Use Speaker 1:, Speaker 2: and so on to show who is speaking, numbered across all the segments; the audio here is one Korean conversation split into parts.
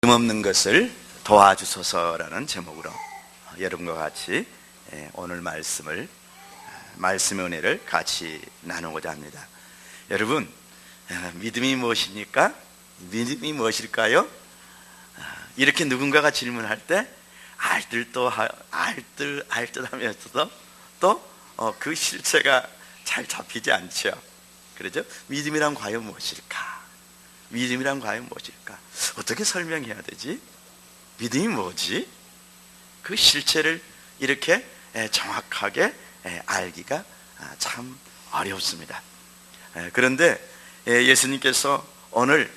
Speaker 1: 없는 것을 도와주소서라는 제목으로 여러분과 같이 오늘 말씀의 은혜를 같이 나누고자 합니다. 여러분, 믿음이 무엇입니까? 믿음이 무엇일까요? 이렇게 누군가가 질문할 때 알뜰하면서도 또 그 실체가 잘 잡히지 않죠. 그렇죠? 믿음이란 과연 무엇일까? 믿음이란 과연 무엇일까? 어떻게 설명해야 되지? 믿음이 뭐지? 그 실체를 이렇게 정확하게 알기가 참 어렵습니다. 그런데 예수님께서 오늘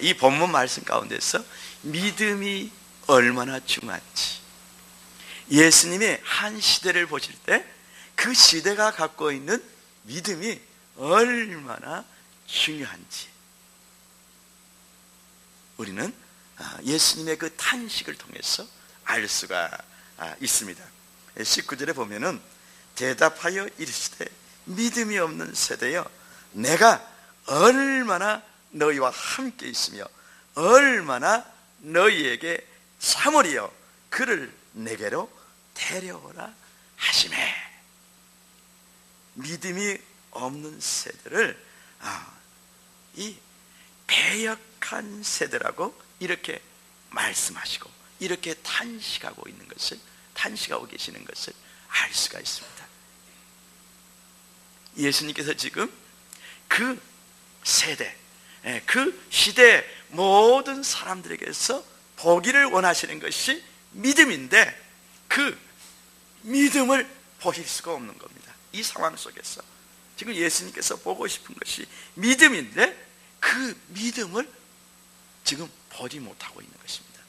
Speaker 1: 이 본문 말씀 가운데서 믿음이 얼마나 중요한지, 예수님의 한 시대를 보실 때 그 시대가 갖고 있는 믿음이 얼마나 중요한지 우리는 예수님의 그 탄식을 통해서 알 수가 있습니다. 19절에 보면은 대답하여 이르시되 믿음이 없는 세대여, 내가 얼마나 너희와 함께 있으며 얼마나 너희에게 참으리여 그를 내게로 데려오라 하시매. 믿음이 없는 세대를 이 패역한 세대라고 이렇게 말씀하시고 이렇게 탄식하고 계시는 것을 알 수가 있습니다. 예수님께서 지금 그 세대, 그 시대 모든 사람들에게서 보기를 원하시는 것이 믿음인데 그 믿음을 보실 수가 없는 겁니다. 이 상황 속에서 지금 예수님께서 보고 싶은 것이 믿음인데 그 믿음을 지금 보지 못하고 있는 것입니다.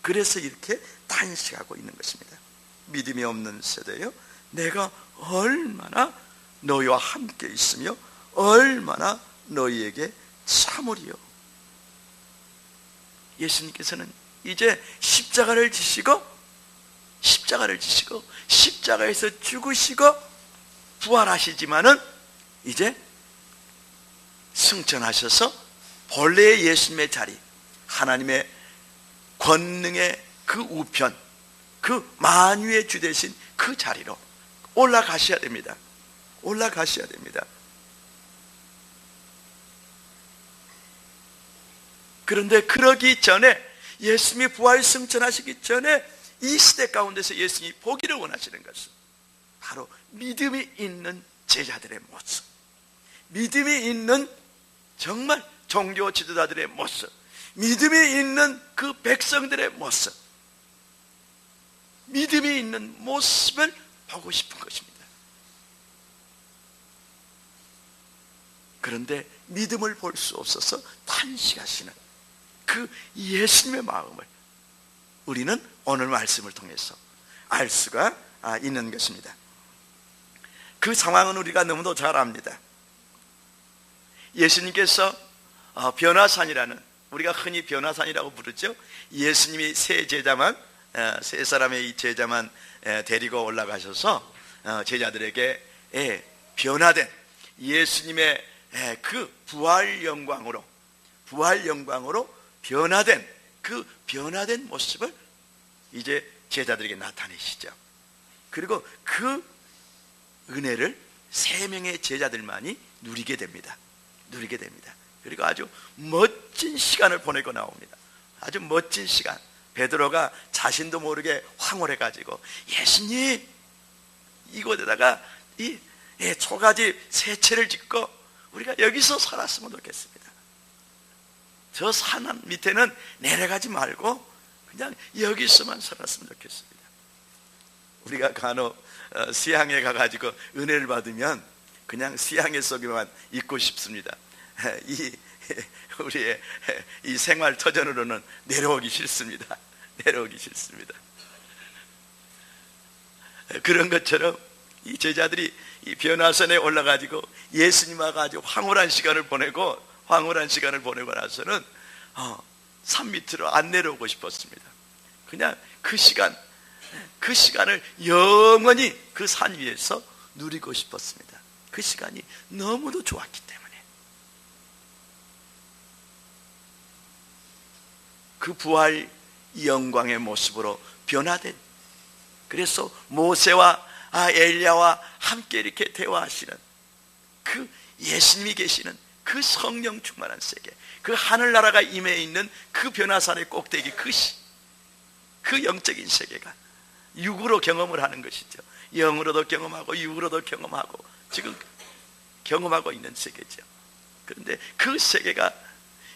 Speaker 1: 그래서 이렇게 탄식하고 있는 것입니다. 믿음이 없는 세대여, 내가 얼마나 너희와 함께 있으며 얼마나 너희에게 참으리요. 예수님께서는 이제 십자가를 지시고 십자가에서 죽으시고 부활하시지만은 이제 승천하셔서 본래의 예수님의 자리, 하나님의 권능의 그 우편, 그 만유의 주 되신 그 자리로 올라가셔야 됩니다. 그런데 그러기 전에, 예수님이 부활 승천하시기 전에 이 시대 가운데서 예수님이 보기를 원하시는 것은 바로 믿음이 있는 제자들의 모습, 믿음이 있는 정말 종교 지도자들의 모습, 믿음이 있는 그 백성들의 모습, 믿음이 있는 모습을 보고 싶은 것입니다. 그런데 믿음을 볼 수 없어서 탄식하시는 그 예수님의 마음을 우리는 오늘 말씀을 통해서 알 수가 있는 것입니다. 그 상황은 우리가 너무도 잘 압니다. 예수님께서 변화산이라는, 우리가 흔히 변화산이라고 부르죠. 예수님이 세 사람의 이 제자만 데리고 올라가셔서 제자들에게 변화된 예수님의 그 부활 영광으로 변화된 그 변화된 모습을 이제 제자들에게 나타내시죠. 그리고 그 은혜를 세 명의 제자들만이 누리게 됩니다. 그리고 아주 멋진 시간을 보내고 나옵니다. 아주 멋진 시간. 베드로가 자신도 모르게 황홀해가지고, 예수님, 이곳에다가 이 초가집 세 채를 짓고 우리가 여기서 살았으면 좋겠습니다. 저 산 밑에는 내려가지 말고 그냥 여기서만 살았으면 좋겠습니다. 우리가 간혹 수양에 가가지고 은혜를 받으면 그냥 수양의 속에만 있고 싶습니다. 우리의 이 생활 터전으로는 내려오기 싫습니다. 그런 것처럼 이 제자들이 이 변화산에 올라가지고 예수님과 가지고 황홀한 시간을 보내고 나서는 산 밑으로 안 내려오고 싶었습니다. 그냥 그 시간을 영원히 그 산 위에서 누리고 싶었습니다. 그 시간이 너무도 좋았기 때문에. 그 부활 영광의 모습으로 변화된, 그래서 모세와 엘리야와 함께 이렇게 대화하시는 그 예수님이 계시는 그 성령 충만한 세계, 그 하늘나라가 임해 있는 그 변화산의 꼭대기, 그 영적인 세계가 육으로 경험을 하는 것이죠. 영으로도 경험하고 육으로도 경험하고 지금 경험하고 있는 세계죠. 그런데 그 세계가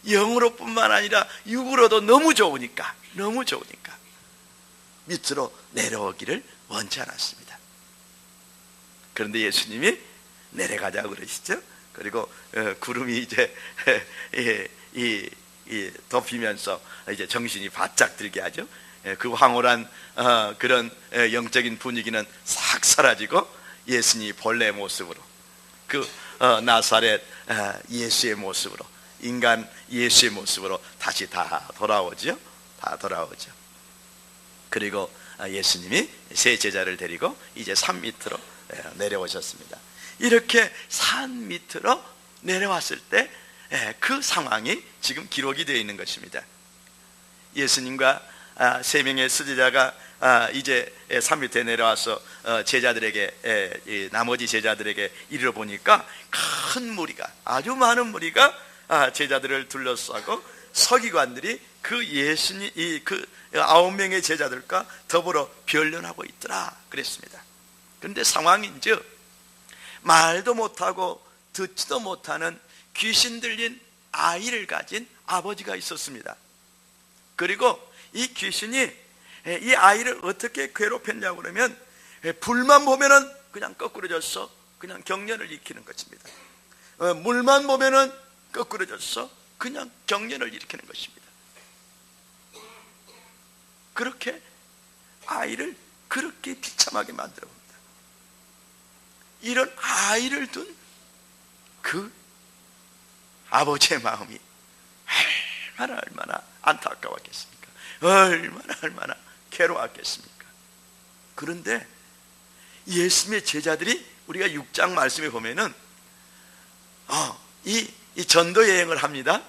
Speaker 1: 영으로뿐만 아니라 육으로도 너무 좋으니까 밑으로 내려오기를 원치 않았습니다. 그런데 예수님이 내려가자고 그러시죠. 그리고 구름이 이제 덮이면서 이제 정신이 바짝 들게 하죠. 그 황홀한 그런 영적인 분위기는 싹 사라지고 예수님이 본래 모습으로, 그 나사렛 예수의 모습으로, 인간 예수의 모습으로 다시 다 돌아오죠. 그리고 예수님이 세 제자를 데리고 이제 산 밑으로 내려오셨습니다. 이렇게 산 밑으로 내려왔을 때 그 상황이 지금 기록이 되어 있는 것입니다. 예수님과 세 명의 수제자가 이제 산 밑에 내려와서 제자들에게, 나머지 제자들에게 이르러 보니까 큰 무리가, 아주 많은 무리가 제자들을 둘러싸고 서기관들이 그 예수님, 그 9명의 제자들과 더불어 변론하고 있더라 그랬습니다. 그런데 상황인즉 말도 못하고 듣지도 못하는 귀신 들린 아이를 가진 아버지가 있었습니다. 그리고 이 귀신이 이 아이를 어떻게 괴롭혔냐고 그러면 불만 보면은 그냥 거꾸로 져서 그냥 경련을 일으키는 것입니다. 물만 보면은 거꾸로 져서 그냥 경련을 일으키는 것입니다. 그렇게 아이를 그렇게 비참하게 만들어 봅니다. 이런 아이를 둔 그 아버지의 마음이 얼마나 안타까웠겠습니까? 얼마나 괴로웠겠습니까? 그런데 예수님의 제자들이, 우리가 6장 말씀에 보면은 이 전도 여행을 합니다.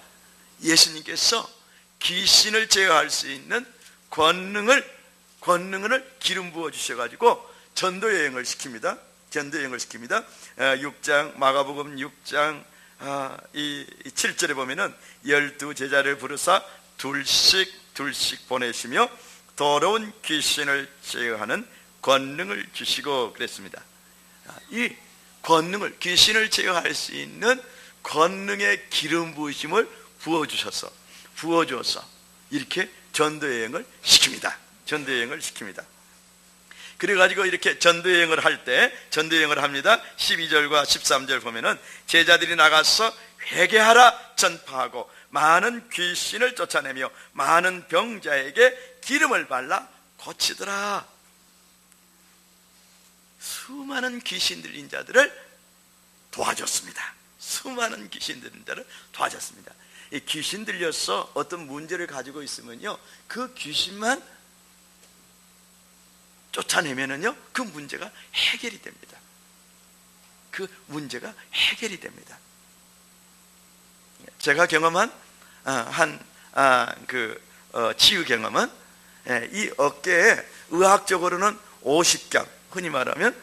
Speaker 1: 예수님께서 귀신을 제어할 수 있는 권능을 기름 부어 주셔가지고 전도 여행을 시킵니다. 6장, 마가복음 6장 7절에 보면은 12제자를 부르사 둘씩 보내시며 더러운 귀신을 제어하는 권능을 주시고 그랬습니다. 이 권능을, 귀신을 제어할 수 있는 권능의 기름 부으심을 부어주어서 이렇게 전도여행을 시킵니다. 그래가지고 이렇게 전도여행을 합니다. 12절과 13절 보면은 제자들이 나가서 회개하라 전파하고 많은 귀신을 쫓아내며 많은 병자에게 기름을 발라 고치더라. 수많은 귀신 들린 자들을 도와줬습니다. 이 귀신 들려서 어떤 문제를 가지고 있으면요, 그 귀신만 쫓아내면은요, 그 문제가 해결이 됩니다. 제가 경험한 치유 경험은 이 어깨에 의학적으로는 50경, 흔히 말하면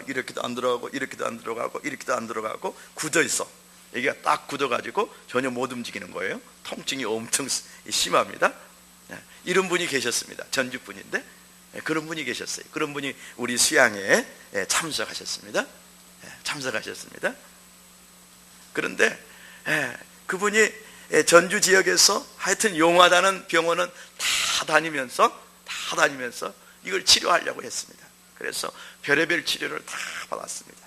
Speaker 1: 이렇게도 안 들어가고 이렇게도 안 들어가고 굳어 있어. 여기가 딱 굳어가지고 전혀 못 움직이는 거예요. 통증이 엄청 심합니다. 이런 분이 계셨습니다. 전주 분인데 그런 분이 계셨어요. 그런 분이 우리 수양회에 참석하셨습니다. 그런데 그분이 전주 지역에서 하여튼 용하다는 병원은 다 다니면서 이걸 치료하려고 했습니다. 그래서 별의별 치료를 다 받았습니다.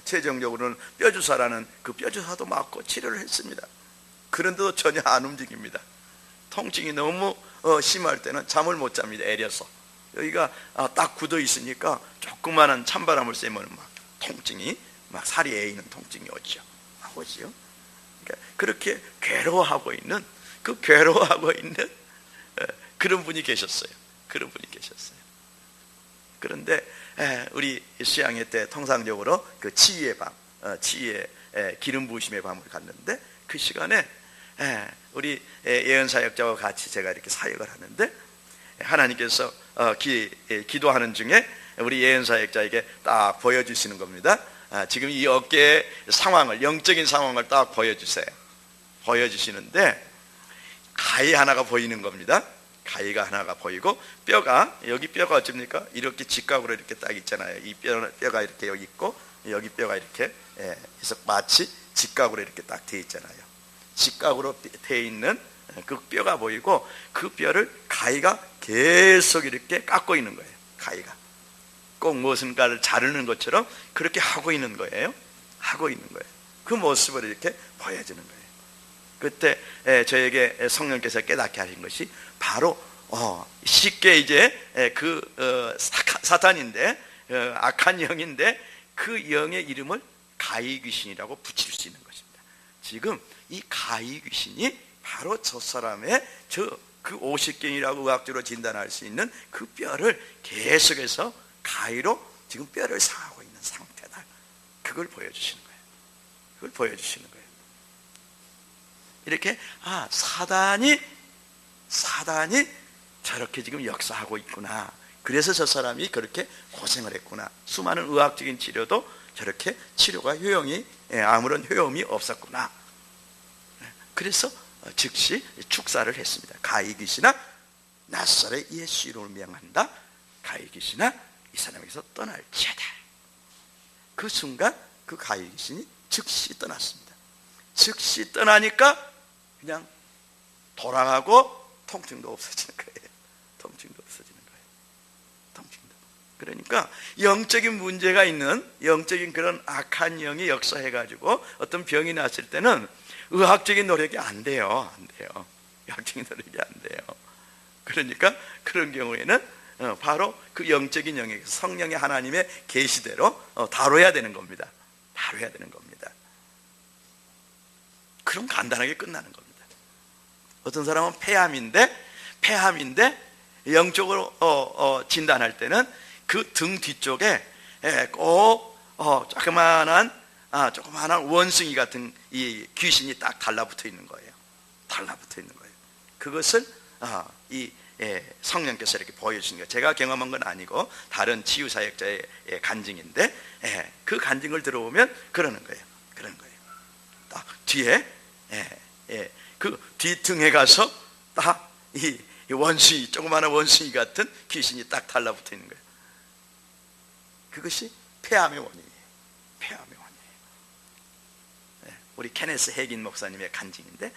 Speaker 1: 최종적으로는 뼈주사라는 그 뼈주사도 맞고 치료를 했습니다. 그런데도 전혀 안 움직입니다. 통증이 너무 심할 때는 잠을 못 잡니다. 애려서 여기가 딱 굳어 있으니까 조그마한 찬바람을 쐬면 막 통증이, 막 살이 에이는 통증이 오죠. 그러니까 그렇게 괴로워하고 있는 그런 분이 계셨어요. 그런데 우리 수양회 때 통상적으로 그 치유의 기름 부으심의 밤을 갔는데 그 시간에 우리 예언사역자와 같이 제가 이렇게 사역을 하는데, 하나님께서 기도하는 중에 우리 예언사역자에게 딱 보여주시는 겁니다. 지금 이 어깨의 상황을, 영적인 상황을 딱 보여주세요. 보여주시는데 가위 하나가 보이는 겁니다. 가위가 하나가 보이고, 뼈가, 여기 뼈가 어쩝니까? 이렇게 직각으로 이렇게 딱 있잖아요. 이 뼈가 이렇게 여기 있고, 여기 뼈가 이렇게 해서 마치 직각으로 이렇게 딱 돼 있잖아요. 직각으로 돼 있는 그 뼈가 보이고, 그 뼈를 가위가 계속 이렇게 깎고 있는 거예요. 가위가 꼭 무엇인가를 자르는 것처럼 그렇게 하고 있는 거예요. 하고 있는 거예요. 그 모습을 이렇게 보여주는 거예요. 그때 저에게 성령께서 깨닫게 하신 것이 바로 쉽게 이제 사탄인데, 악한 영인데, 그 영의 이름을 가위 귀신이라고 붙일 수 있는 것입니다. 지금 이 가위 귀신이 바로 저 사람의 그 오십경이라고 의학적으로 진단할 수 있는 그 뼈를 계속해서 가위로 지금 뼈를 상하고 있는 상태다. 그걸 보여주시는 거예요. 그걸 보여주시는 거예요. 이렇게 사단이 저렇게 지금 역사하고 있구나. 그래서 저 사람이 그렇게 고생을 했구나. 수많은 의학적인 치료도 저렇게 치료가 아무런 효용이 없었구나. 그래서 즉시 축사를 했습니다. 가히 귀신아, 나사렛 예수 이름을 명한다. 가히 귀신아, 이 사람에게서 떠날지어다. 그 순간 그 가히 귀신이 즉시 떠났습니다. 즉시 떠나니까 그냥 돌아가고 통증도 없어지는 거예요. 통증도 없어지는 거예요. 통증도. 그러니까 영적인 문제가 있는, 영적인 그런 악한 영이 역사해가지고 어떤 병이 났을 때는 의학적인 노력이 안 돼요. 안 돼요. 의학적인 노력이 안 돼요. 그러니까 그런 경우에는 바로 그 영적인 영에서 성령의 하나님의 계시대로 다뤄야 되는 겁니다. 다뤄야 되는 겁니다. 그럼 간단하게 끝나는 겁니다. 어떤 사람은 폐암인데 영적으로 진단할 때는 그 등 뒤쪽에 꼭 조그만한 원숭이 같은 이 귀신이 딱 달라붙어 있는 거예요. 달라붙어 있는 거예요. 그것을 성령께서 이렇게 보여주신 거예요. 제가 경험한 건 아니고 다른 치유사역자의 간증인데, 그 간증을 들어보면 그러는 거예요. 그러는 거예요. 딱 뒤에 그 뒤등에 가서 딱 이 원숭이, 조그마한 원숭이 같은 귀신이 딱 달라붙어 있는 거예요. 그것이 폐암의 원인이에요. 폐암의 원인이에요. 우리 케네스 해긴 목사님의 간증인데,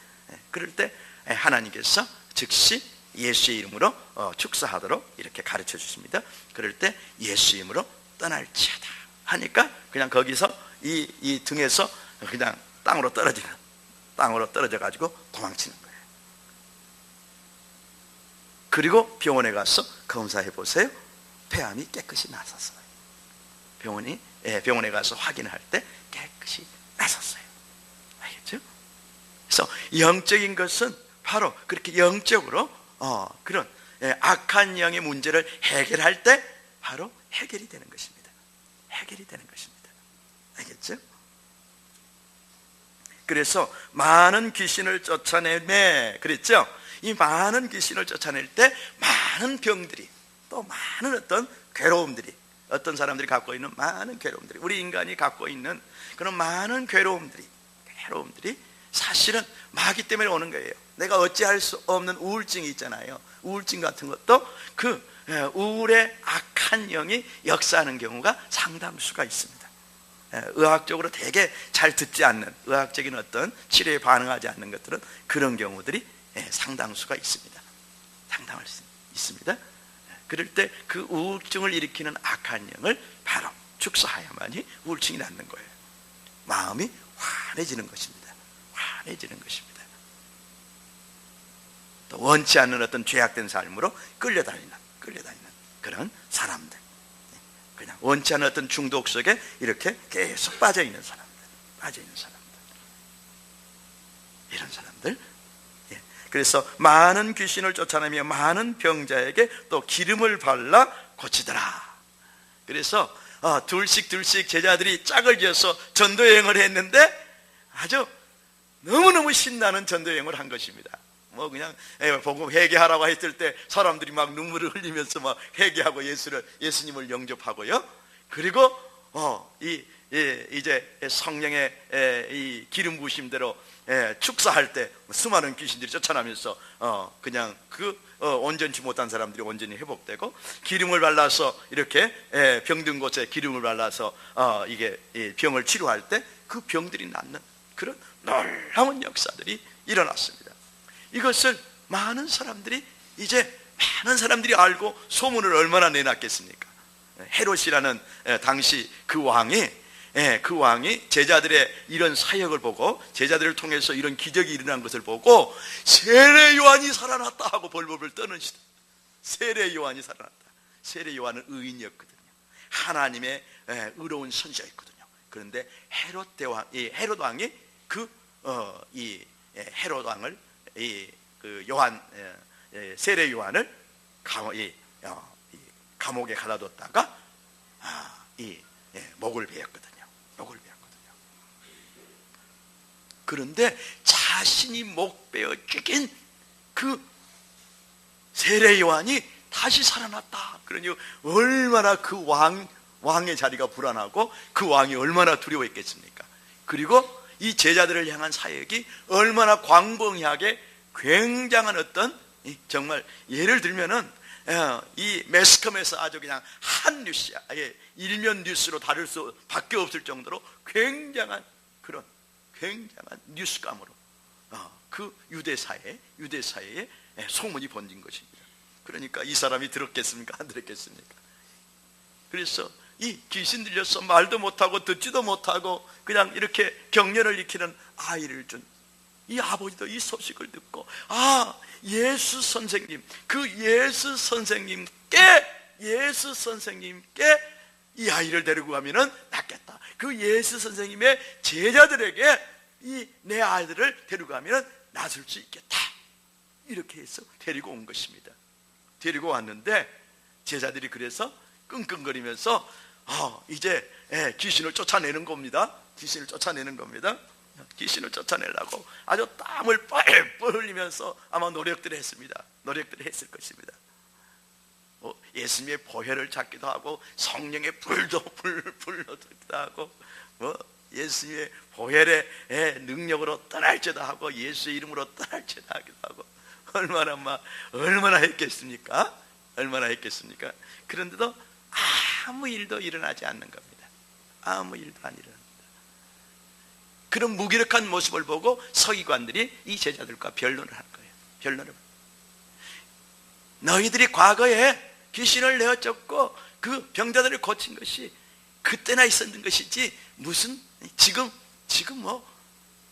Speaker 1: 그럴 때 하나님께서 즉시 예수의 이름으로 축사하도록 이렇게 가르쳐 주십니다. 그럴 때 예수의 이름으로 떠날지어다 하니까 그냥 거기서 이 등에서 그냥 땅으로 떨어져 가지고 도망치는 거예요. 그리고 병원에 가서 검사해 보세요. 폐암이 깨끗이 나섰어요. 병원에 가서 확인할 때 깨끗이 나섰어요. 알겠죠? 그래서 영적인 것은 바로 그렇게 영적으로 그런 악한 영의 문제를 해결할 때 바로 해결이 되는 것입니다. 해결이 되는 것입니다. 알겠죠? 그래서 많은 귀신을 쫓아내매 그랬죠? 이 많은 귀신을 쫓아낼 때 많은 병들이, 또 많은 어떤 괴로움들이, 어떤 사람들이 갖고 있는 많은 괴로움들이, 우리 인간이 갖고 있는 그런 많은 괴로움들이 사실은 마귀 때문에 오는 거예요. 내가 어찌할 수 없는 우울증이 있잖아요. 우울증 같은 것도 그 우울의 악한 영이 역사하는 경우가 상당수가 있습니다. 의학적으로 되게 잘 듣지 않는, 의학적인 어떤 치료에 반응하지 않는 것들은 그런 경우들이 상당수가 있습니다. 상당할 수 있습니다. 그럴 때 그 우울증을 일으키는 악한 영을 바로 축사해야만이 우울증이 낫는 거예요. 마음이 환해지는 것입니다. 환해지는 것입니다. 또 원치 않는 어떤 죄악된 삶으로 끌려다니는 그런 사람들, 그냥 원치 않는 어떤 중독 속에 이렇게 계속 빠져있는 사람들, 이런 사람들. 그래서 많은 귀신을 쫓아내며 많은 병자에게 또 기름을 발라 고치더라. 그래서 둘씩 제자들이 짝을 지어서 전도 여행을 했는데 아주 너무너무 신나는 전도여행을 한 것입니다. 뭐 그냥 복음 회개하라고 했을 때 사람들이 막 눈물을 흘리면서 막 회개하고 예수님을 영접하고요. 그리고 이제 성령의 이 기름 부으심대로 축사할 때 수많은 귀신들이 쫓아나면서 그냥 온전치 못한 사람들이 온전히 회복되고, 기름을 발라서 이렇게 병든 곳에 기름을 발라서 이게 병을 치료할 때 그 병들이 낫는 그런 놀라운 역사들이 일어났습니다. 이것을 많은 사람들이 알고 소문을 얼마나 내놨겠습니까? 헤롯이라는 당시 그 왕이 제자들의 이런 사역을 보고, 제자들을 통해서 이런 기적이 일어난 것을 보고 세례 요한이 살아났다 하고 벌벌벌 떠는 시대. 세례 요한이 살아났다. 세례 요한은 의인이었거든요. 하나님의 의로운 선지자였거든요. 그런데 헤롯 왕이 헤롯 왕을 세례 요한을 감옥에 가둬뒀다가 목을 베었거든요. 그런데 자신이 목 베어 죽인 그 세례 요한이 다시 살아났다. 그러니 얼마나 그 왕의 자리가 불안하고 그 왕이 얼마나 두려워했겠습니까? 그리고 이 제자들을 향한 사역이 얼마나 광범위하게 굉장한 어떤, 정말 예를 들면은 이 매스컴에서 아주 그냥 한 뉴스야, 일면 뉴스로 다룰 수밖에 없을 정도로 굉장한 뉴스감으로 그 유대 사회에 소문이 번진 것입니다. 그러니까 이 사람이 들었겠습니까? 안 들었겠습니까? 그래서 이 귀신 들려서 말도 못하고 듣지도 못하고 그냥 이렇게 경련을 일으키는 아이를 준 이 아버지도 이 소식을 듣고, 예수 선생님께 이 아이를 데리고 가면은 낫겠다. 그 예수 선생님의 제자들에게 내 아이들을 데리고 가면은 낫을 수 있겠다. 이렇게 해서 데리고 온 것입니다. 데리고 왔는데 제자들이 그래서 끙끙거리면서 이제 귀신을 쫓아내는 겁니다. 귀신을 쫓아내려고 아주 땀을 뻘뻘 흘리면서 아마 노력들을 했을 것입니다. 예수님의 보혈을 찾기도 하고, 성령의 불도 불러듣기도 하고, 예수님의 보혈의 능력으로 떠날지도 하고, 예수의 이름으로 떠날지도 하기도 하고, 얼마나 했겠습니까? 그런데도 아무 일도 일어나지 않는 겁니다. 아무 일도 안 일어납니다. 그런 무기력한 모습을 보고 서기관들이 이 제자들과 변론을 한 거예요. 너희들이 과거에 귀신을 내어쫓고 그 병자들을 고친 것이 그때나 있었는 것이지, 무슨 지금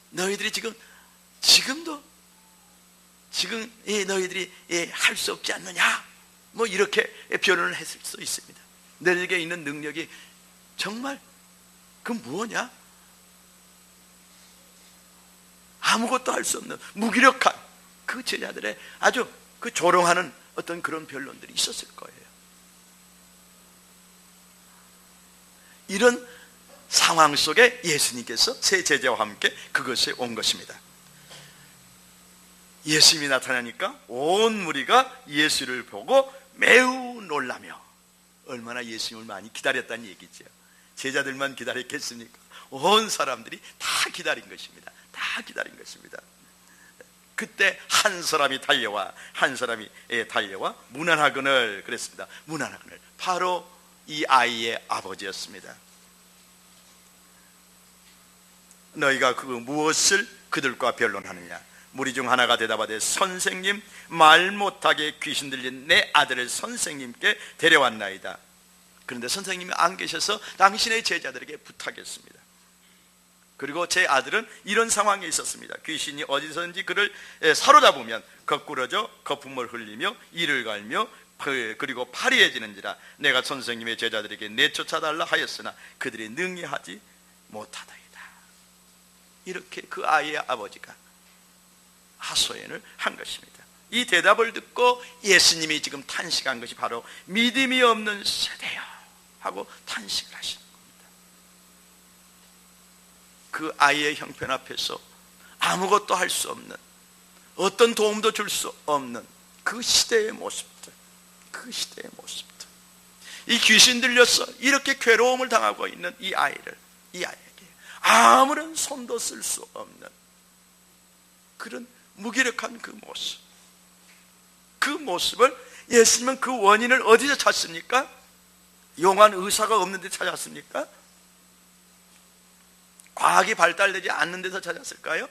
Speaker 1: 너희들이 지금도 너희들이 할 수 없지 않느냐, 이렇게 변론을 했을 수 있습니다. 너희에게 있는 능력이 정말 그 무엇냐? 아무것도 할 수 없는 무기력한 그 제자들의 아주 그 조롱하는 어떤 그런 변론들이 있었을 거예요. 이런 상황 속에 예수님께서 세 제자와 함께 그것에 온 것입니다. 예수님이 나타나니까 온 무리가 예수를 보고 매우 놀라며, 얼마나 예수님을 많이 기다렸다는 얘기죠. 제자들만 기다렸겠습니까? 온 사람들이 다 기다린 것입니다. 그때 한 사람이 달려와 문안하거늘 그랬습니다. 문안하거늘, 바로 이 아이의 아버지였습니다. 너희가 무엇을 그들과 변론하느냐? 무리 중 하나가 대답하되, 선생님, 말 못하게 귀신 들린 내 아들을 선생님께 데려왔나이다. 그런데 선생님이 안 계셔서 당신의 제자들에게 부탁했습니다. 그리고 제 아들은 이런 상황에 있었습니다. 귀신이 어디서든지 그를 사로잡으면 거꾸러져 거품을 흘리며 이를 갈며 그리고 파리해지는지라. 내가 선생님의 제자들에게 내쫓아달라 하였으나 그들이 능히 하지 못하다이다. 이렇게 그 아이의 아버지가 하소연을 한 것입니다. 이 대답을 듣고 예수님이 지금 탄식한 것이 바로 믿음이 없는 세대요 하고 탄식을 하신 겁니다. 그 아이의 형편 앞에서 아무것도 할 수 없는, 어떤 도움도 줄 수 없는 그 시대의 모습들, 그 시대의 모습들, 이 귀신 들려서 이렇게 괴로움을 당하고 있는 이 아이에게 아무런 손도 쓸 수 없는 그런 무기력한 그 모습, 그 모습을 예수님은 그 원인을 어디서 찾습니까? 용한 의사가 없는 데 찾았습니까? 과학이 발달되지 않는 데서 찾았을까요?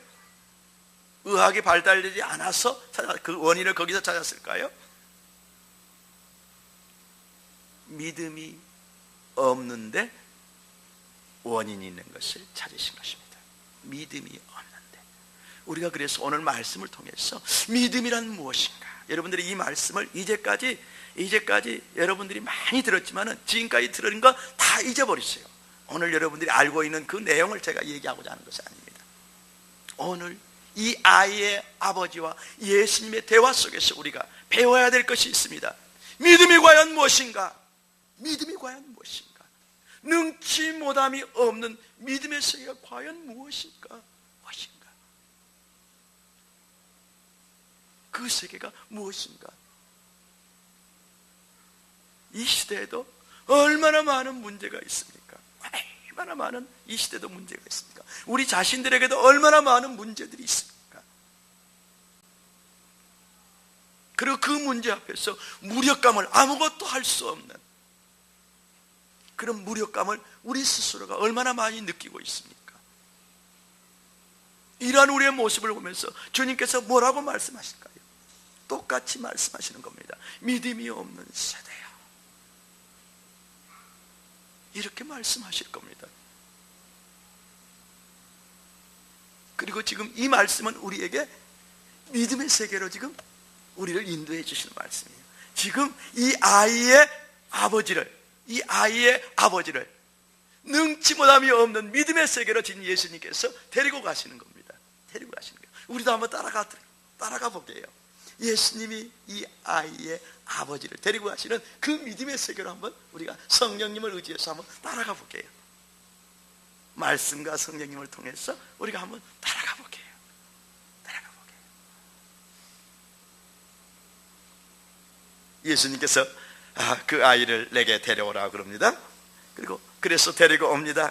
Speaker 1: 의학이 발달되지 않아서 그 원인을 거기서 찾았을까요? 믿음이 없는데 원인이 있는 것을 찾으신 것입니다. 믿음이 없는데. 우리가 그래서 오늘 말씀을 통해서 믿음이란 무엇인가, 여러분들이 이 말씀을 이제까지 여러분들이 많이 들었지만은 지금까지 들은 거 다 잊어버리세요. 오늘 여러분들이 알고 있는 그 내용을 제가 얘기하고자 하는 것이 아닙니다. 오늘 이 아이의 아버지와 예수님의 대화 속에서 우리가 배워야 될 것이 있습니다. 믿음이 과연 무엇인가? 믿음이 과연 무엇인가? 능치 못함이 없는 믿음의 세계가 과연 무엇인가? 그 세계가 무엇인가? 이 시대에도 얼마나 많은 문제가 있습니까? 얼마나 많은, 이 시대도 문제가 있습니까? 우리 자신들에게도 얼마나 많은 문제들이 있습니까? 그리고 그 문제 앞에서 무력감을, 아무것도 할 수 없는 그런 무력감을 우리 스스로가 얼마나 많이 느끼고 있습니까? 이러한 우리의 모습을 보면서 주님께서 뭐라고 말씀하실까요? 똑같이 말씀하시는 겁니다. 믿음이 없는 세대야, 이렇게 말씀하실 겁니다. 그리고 지금 이 말씀은 우리에게 믿음의 세계로 지금 우리를 인도해 주시는 말씀이에요. 지금 이 아이의 아버지를 능치 못함이 없는 믿음의 세계로 지금 예수님께서 데리고 가시는 겁니다. 데리고 가시는 거예요. 우리도 한번 따라가 보게요. 예수님이 이 아이의 아버지를 데리고 가시는 그 믿음의 세계로 한번 우리가 성령님을 의지해서 한번 따라가 볼게요. 말씀과 성령님을 통해서 우리가 한번 따라가 볼게요. 예수님께서 그 아이를 내게 데려오라 그럽니다. 그래서 데리고 옵니다.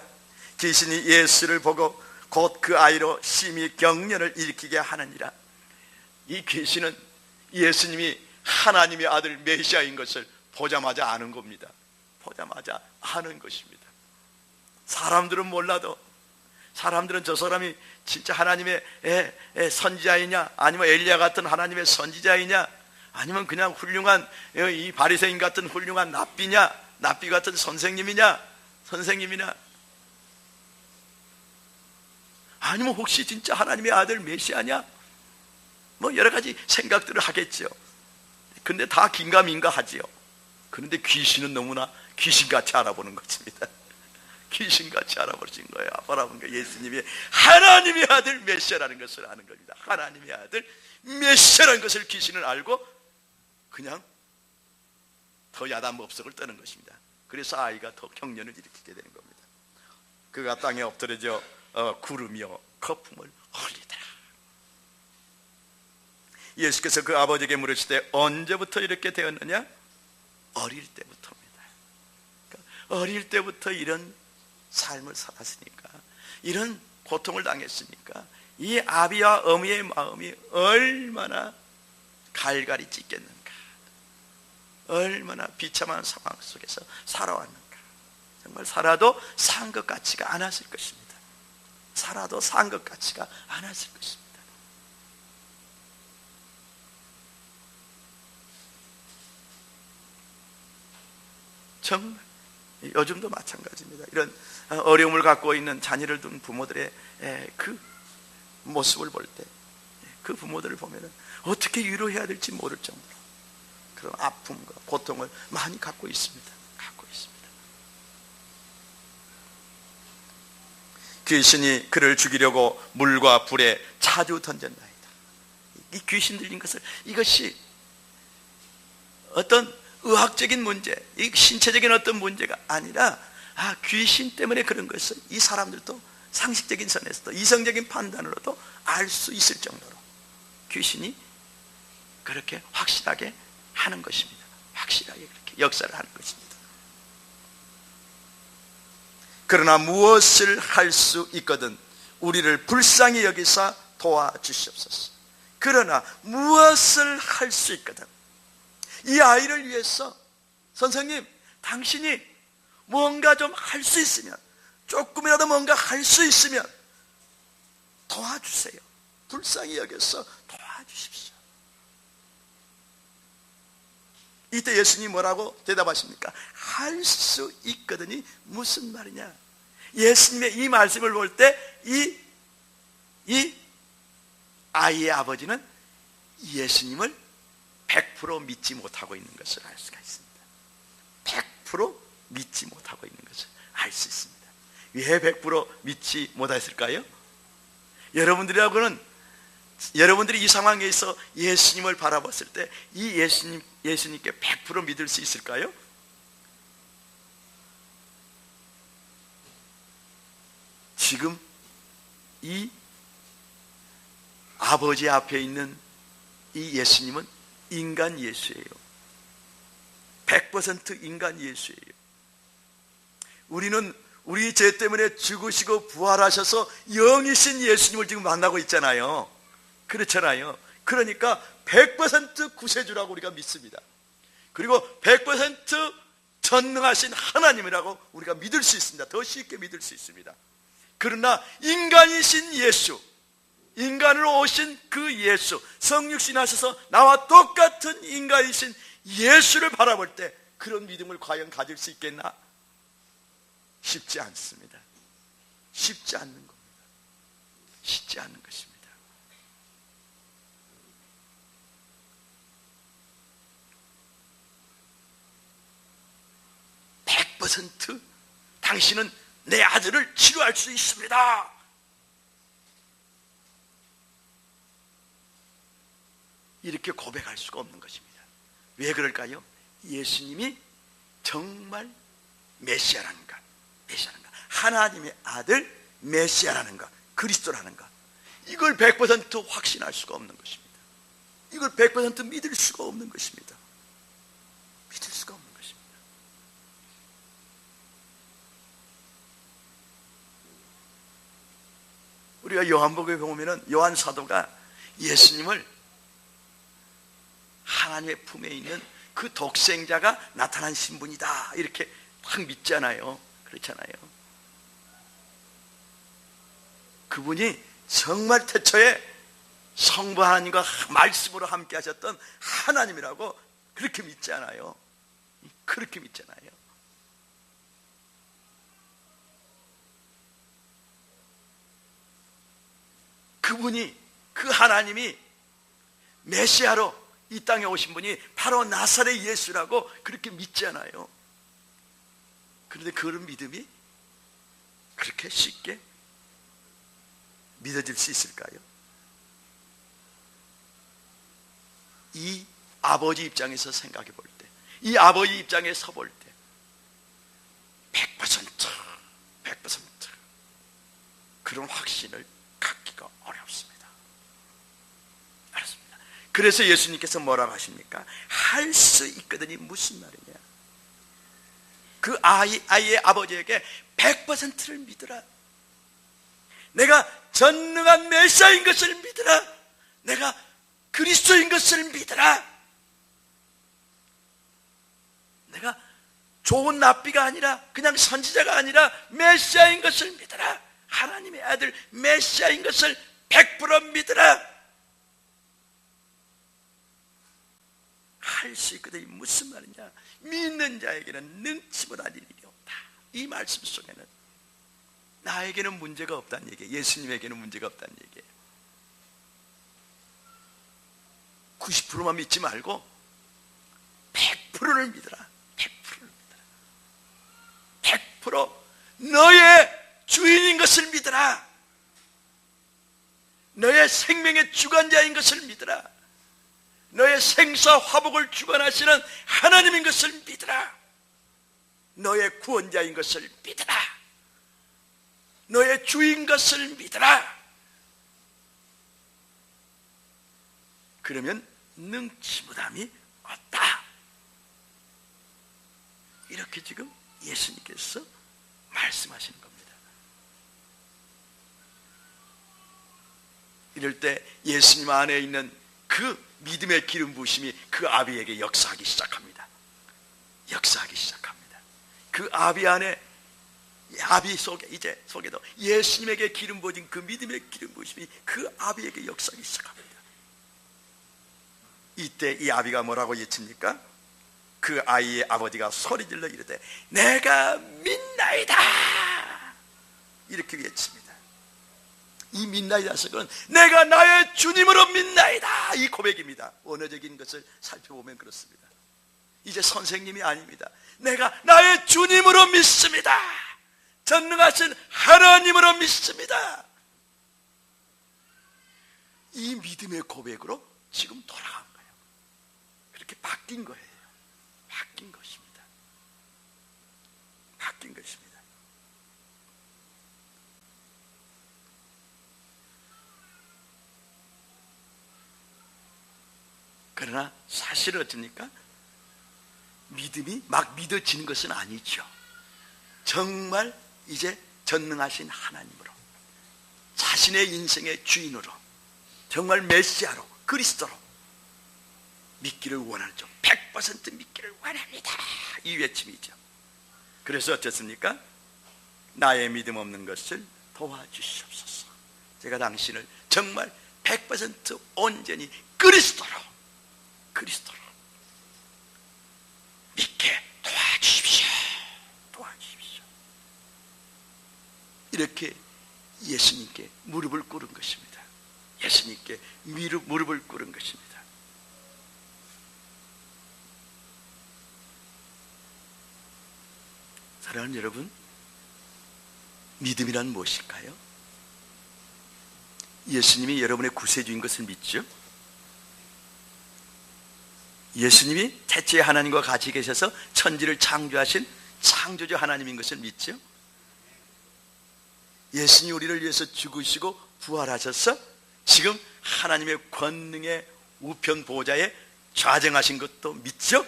Speaker 1: 귀신이 예수를 보고 곧 그 아이로 심히 경련을 일으키게 하느니라. 이 귀신은 예수님이 하나님의 아들 메시아인 것을 보자마자 아는 겁니다. 보자마자 아는 것입니다. 사람들은 몰라도, 사람들은 저 사람이 진짜 하나님의 선지자이냐, 아니면 엘리야 같은 하나님의 선지자이냐, 아니면 그냥 훌륭한 이 바리새인 같은 훌륭한 납비 같은 선생님이냐, 아니면 혹시 진짜 하나님의 아들 메시아냐, 뭐 여러 가지 생각들을 하겠죠. 근데 다 긴가민가 하지요. 그런데 귀신은 너무나 귀신같이 알아보는 것입니다. 귀신같이 알아보신 거예요. 바라본 게 예수님이 하나님의 아들 메시아라는 것을 아는 겁니다. 하나님의 아들 메시아라는 것을 귀신은 알고 그냥 더 야단법석을 떠는 것입니다. 그래서 아이가 더 경련을 일으키게 되는 겁니다. 그가 땅에 엎드려져 구르며 거품을 흘리더라. 예수께서 그 아버지에게 물으시되 언제부터 이렇게 되었느냐? 어릴 때부터입니다. 그러니까 어릴 때부터 이런 삶을 살았으니까, 이런 고통을 당했으니까 이 아비와 어미의 마음이 얼마나 갈갈이 찢겼는가, 얼마나 비참한 상황 속에서 살아왔는가. 정말 살아도 산 것 같지가 않았을 것입니다. 살아도 산 것 같지가 않았을 것입니다. 정말 요즘도 마찬가지입니다. 이런 어려움을 갖고 있는 자녀를 둔 부모들의 그 모습을 볼 때, 그 부모들을 보면 어떻게 위로해야 될지 모를 정도로 그런 아픔과 고통을 많이 갖고 있습니다. 귀신이 그를 죽이려고 물과 불에 자주 던졌나이다. 이 귀신 들린 것을, 이것이 어떤 의학적인 문제, 이 신체적인 어떤 문제가 아니라 귀신 때문에 그런 것을 이 사람들도 상식적인 선에서도 이성적인 판단으로도 알 수 있을 정도로 귀신이 그렇게 확실하게 하는 것입니다. 확실하게 그렇게 역사를 하는 것입니다. 그러나 무엇을 할 수 있거든 우리를 불쌍히 여기사 도와주시옵소서. 그러나 무엇을 할 수 있거든 이 아이를 위해서 선생님, 당신이 뭔가 좀 할 수 있으면, 조금이라도 뭔가 할 수 있으면 도와주세요. 불쌍히 여겨서 도와주십시오. 이때 예수님이 뭐라고 대답하십니까? 할 수 있거든이 무슨 말이냐? 예수님의 이 말씀을 볼 때 이 아이의 아버지는 예수님을 100% 믿지 못하고 있는 것을 알 수가 있습니다. 100% 믿지 못하고 있는 것을 알 수 있습니다. 왜 100% 믿지 못했을까요? 여러분들이 이 상황에 있어 예수님을 바라봤을 때 이 예수님께 100% 믿을 수 있을까요? 지금 이 아버지 앞에 있는 이 예수님은 인간 예수예요. 100% 인간 예수예요. 우리는 우리 죄 때문에 죽으시고 부활하셔서 영이신 예수님을 지금 만나고 있잖아요. 그렇잖아요. 그러니까 100% 구세주라고 우리가 믿습니다. 그리고 100% 전능하신 하나님이라고 우리가 믿을 수 있습니다. 더 쉽게 믿을 수 있습니다. 그러나 인간이신 예수, 인간으로 오신 그 예수, 성육신 하셔서 나와 똑같은 인간이신 예수를 바라볼 때 그런 믿음을 과연 가질 수 있겠나? 쉽지 않습니다. 쉽지 않는 겁니다. 쉽지 않는 것입니다. 당신은 내 아들을 치료할 수 있습니다. 이렇게 고백할 수가 없는 것입니다. 왜 그럴까요? 예수님이 정말 메시아라는 것, 하나님의 아들 메시아라는 것, 그리스도라는 것, 이걸 100% 확신할 수가 없는 것입니다. 이걸 100% 믿을 수가 없는 것입니다. 믿을 수가 없는 것입니다. 우리가 요한복음에 보면은 요한 사도가 예수님을 하나님의 품에 있는 그 독생자가 나타난 신분이다 이렇게 확 믿잖아요. 그렇잖아요. 그분이 정말 태초에 성부 하나님과 말씀으로 함께 하셨던 하나님이라고 그렇게 믿잖아요. 그렇게 믿잖아요. 그분이, 그 하나님이 메시아로 이 땅에 오신 분이 바로 나사렛 예수라고 그렇게 믿잖아요. 그런데 그런 믿음이 그렇게 쉽게 믿어질 수 있을까요? 이 아버지 입장에서 생각해 볼 때, 이 아버지 입장에 서 볼 때 100% 그런 확신을 갖기가 어렵습니다. 알았습니다. 그래서 예수님께서 뭐라고 하십니까? 할 수 있거든이 무슨 말이냐? 그 아이의 아버지에게 100%를 믿으라. 내가 전능한 메시아인 것을 믿으라. 내가 그리스도인 것을 믿으라. 내가 좋은 납비가 아니라, 그냥 선지자가 아니라 메시아인 것을 믿으라. 하나님의 아들 메시아인 것을 100% 믿으라. 할 수 있거든요. 무슨 말이냐? 믿는 자에게는 능치 못할 일이 없다. 이 말씀 속에는 나에게는 문제가 없다는 얘기예요. 예수님에게는 문제가 없다는 얘기예요. 90%만 믿지 말고 100%를 믿어라. 100%를 믿어라. 100% 너의 주인인 것을 믿어라. 너의 생명의 주관자인 것을 믿어라. 너의 생사 화복을 주관하시는 하나님인 것을 믿으라. 너의 구원자인 것을 믿으라. 너의 주인 것을 믿어라. 그러면 능치무담이 없다. 이렇게 지금 예수님께서 말씀하시는 겁니다. 이럴 때 예수님 안에 있는 그 믿음의 기름 부으심이 그 아비에게 역사하기 시작합니다. 역사하기 시작합니다. 그 아비 안에, 아비 속에, 이제 속에도 예수님에게 기름 부어진 그 믿음의 기름 부으심이 그 아비에게 역사하기 시작합니다. 이때 이 아비가 뭐라고 외칩니까? 그 아이의 아버지가 소리질러 이르되 내가 믿나이다, 이렇게 외칩니다. 이 믿나이다 속은 내가 나의 주님으로 믿나이다, 이 고백입니다. 언어적인 것을 살펴보면 그렇습니다. 이제 선생님이 아닙니다. 내가 나의 주님으로 믿습니다. 전능하신 하나님으로 믿습니다. 이 믿음의 고백으로 지금 돌아간 거예요. 그렇게 바뀐 거예요. 바뀐 것입니다. 바뀐 것입니다. 그러나 사실은 어떻습니까? 믿음이 막 믿어지는 것은 아니죠. 정말 이제 전능하신 하나님으로, 자신의 인생의 주인으로, 정말 메시아로, 그리스도로 믿기를 원하죠. 100% 믿기를 원합니다, 이 외침이죠. 그래서 어떻습니까? 나의 믿음 없는 것을 도와주시옵소서. 제가 당신을 정말 100% 온전히 그리스도로 믿게 도와주십시오. 도와주십시오. 이렇게 예수님께 무릎을 꿇은 것입니다. 예수님께 무릎을 꿇은 것입니다. 사랑하는 여러분, 믿음이란 무엇일까요? 예수님이 여러분의 구세주인 것을 믿죠? 예수님이 태초에 하나님과 같이 계셔서 천지를 창조하신 창조주 하나님인 것을 믿죠? 예수님이 우리를 위해서 죽으시고 부활하셔서 지금 하나님의 권능의 우편 보좌에 좌정하신 것도 믿죠?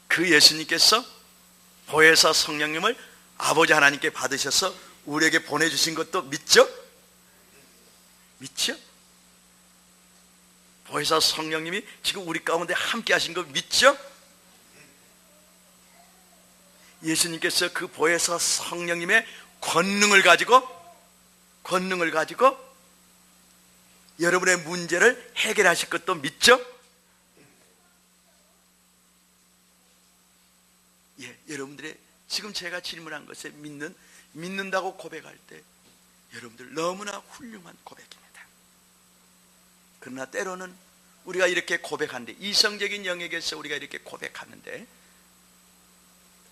Speaker 1: 그 예수님께서 보혜사 성령님을 아버지 하나님께 받으셔서 우리에게 보내주신 것도 믿죠? 믿죠? 보혜사 성령님이 지금 우리 가운데 함께 하신 거 믿죠? 예수님께서 그 보혜사 성령님의 권능을 가지고 여러분의 문제를 해결하실 것도 믿죠? 예, 여러분들의 지금 제가 질문한 것에 믿는다고 고백할 때 여러분들 너무나 훌륭한 고백입니다. 그러나 때로는 우리가 이렇게 고백하는데, 이성적인 영역에서 우리가 이렇게 고백하는데,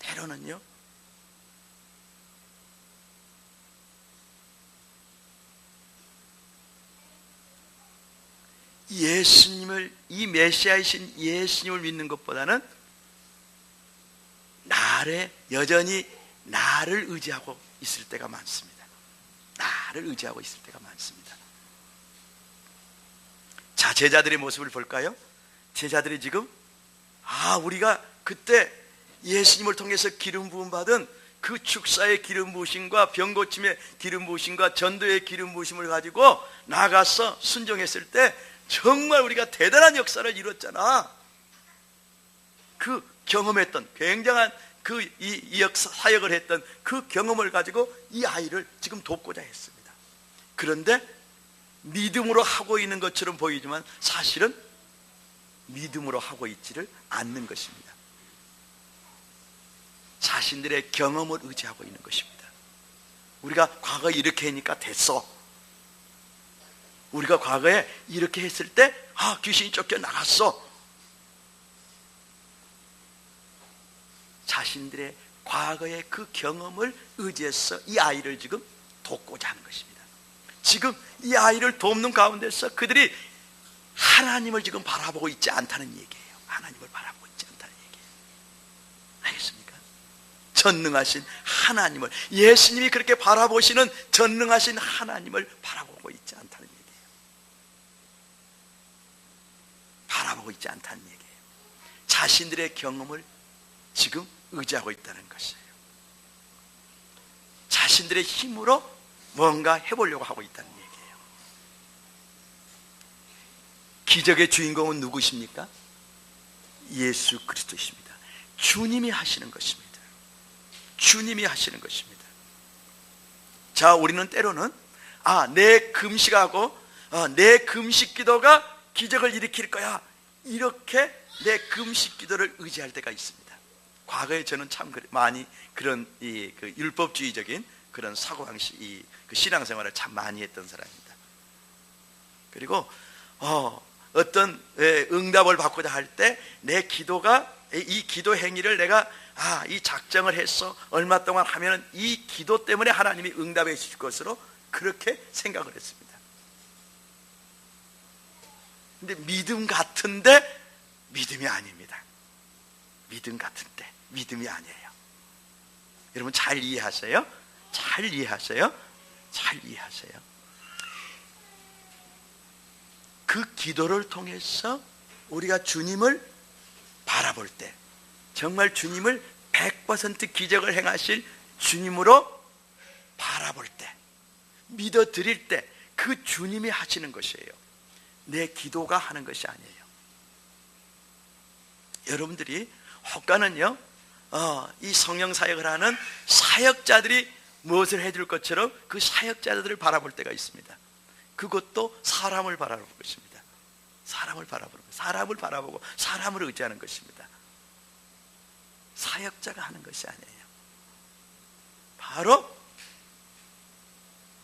Speaker 1: 때로는요, 예수님을, 이 메시아이신 예수님을 믿는 것보다는 여전히 나를 의지하고 있을 때가 많습니다. 나를 의지하고 있을 때가 많습니다. 자, 제자들의 모습을 볼까요? 제자들이 지금 우리가 그때 예수님을 통해서 기름 부음 받은 그 축사의 기름 부으심과 병 고침의 기름 부으심과 전도의 기름 부으심을 가지고 나가서 순종했을 때 정말 우리가 대단한 역사를 이뤘잖아. 그 경험했던 굉장한 이 역사 사역을 했던 그 경험을 가지고 이 아이를 지금 돕고자 했습니다. 그런데 믿음으로 하고 있는 것처럼 보이지만 사실은 믿음으로 하고 있지를 않는 것입니다. 자신들의 경험을 의지하고 있는 것입니다. 우리가 과거에 이렇게 하니까 됐어. 우리가 과거에 이렇게 했을 때 귀신이 쫓겨나갔어. 자신들의 과거의 그 경험을 의지해서 이 아이를 지금 돕고자 하는 것입니다. 지금 이 아이를 돕는 가운데서 그들이 하나님을 지금 바라보고 있지 않다는 얘기예요. 하나님을 바라보고 있지 않다는 얘기예요. 알겠습니까? 전능하신 하나님을, 예수님이 그렇게 바라보시는 전능하신 하나님을 바라보고 있지 않다는 얘기예요. 바라보고 있지 않다는 얘기예요. 자신들의 경험을 지금 의지하고 있다는 것이에요. 자신들의 힘으로 뭔가 해보려고 하고 있다는 얘기예요. 기적의 주인공은 누구십니까? 예수 그리스도이십니다. 주님이 하시는 것입니다. 주님이 하시는 것입니다. 자, 우리는 때로는 내 금식하고 내 금식 기도가 기적을 일으킬 거야, 이렇게 내 금식 기도를 의지할 때가 있습니다. 과거에 저는 참 많이 그런 그 율법주의적인 그런 사고방식, 그 신앙생활을 참 많이 했던 사람입니다. 그리고 어떤 응답을 받고자 할 때 내 기도가, 이 기도 행위를 내가 이 작정을 했어, 얼마 동안 하면은 이 기도 때문에 하나님이 응답해 주실 것으로 그렇게 생각을 했습니다. 근데 믿음 같은데 믿음이 아닙니다. 믿음 같은데 믿음이 아니에요. 여러분 잘 이해하세요? 잘 이해하세요? 잘 이해하세요? 그 기도를 통해서 우리가 주님을 바라볼 때, 정말 주님을 100% 기적을 행하실 주님으로 바라볼 때, 믿어드릴 때, 그 주님이 하시는 것이에요. 내 기도가 하는 것이 아니에요. 여러분들이 혹가는요, 이 성령 사역을 하는 사역자들이 무엇을 해줄 것처럼 그 사역자들을 바라볼 때가 있습니다. 그것도 사람을 바라볼 것입니다. 사람을 바라보고 사람을 의지하는 것입니다. 사역자가 하는 것이 아니에요. 바로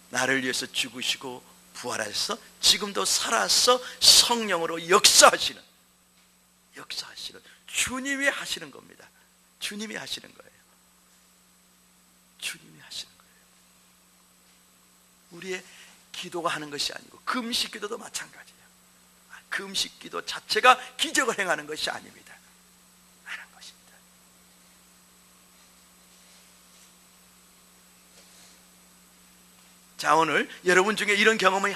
Speaker 1: 나를 위해서 죽으시고 부활하셔서 지금도 살아서 성령으로 역사하시는 주님이 하시는 겁니다. 주님이 하시는 거예요. 주님이 하시는 거예요. 우리의 기도가 하는 것이 아니고, 금식 기도도 마찬가지예요. 금식 기도 자체가 기적을 행하는 것이 아닙니다. 하는 것입니다. 자, 오늘 여러분 중에 이런 경험을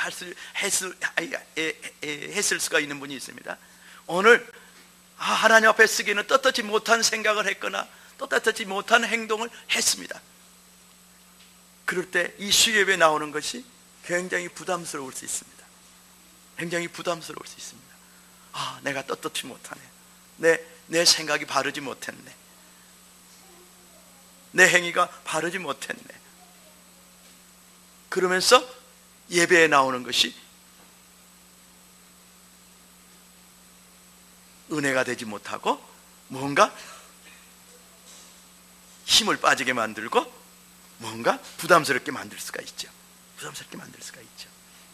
Speaker 1: 했을 수가 있는 분이 있습니다. 오늘 하나님 앞에 쓰기에는 떳떳지 못한 생각을 했거나 떳떳지 못한 행동을 했습니다. 그럴 때 이 수예배에 나오는 것이 굉장히 부담스러울 수 있습니다. 굉장히 부담스러울 수 있습니다. 내가 떳떳지 못하네, 내 생각이 바르지 못했네, 내 행위가 바르지 못했네. 그러면서 예배에 나오는 것이 은혜가 되지 못하고 뭔가 힘을 빠지게 만들고 뭔가 부담스럽게 만들 수가 있죠.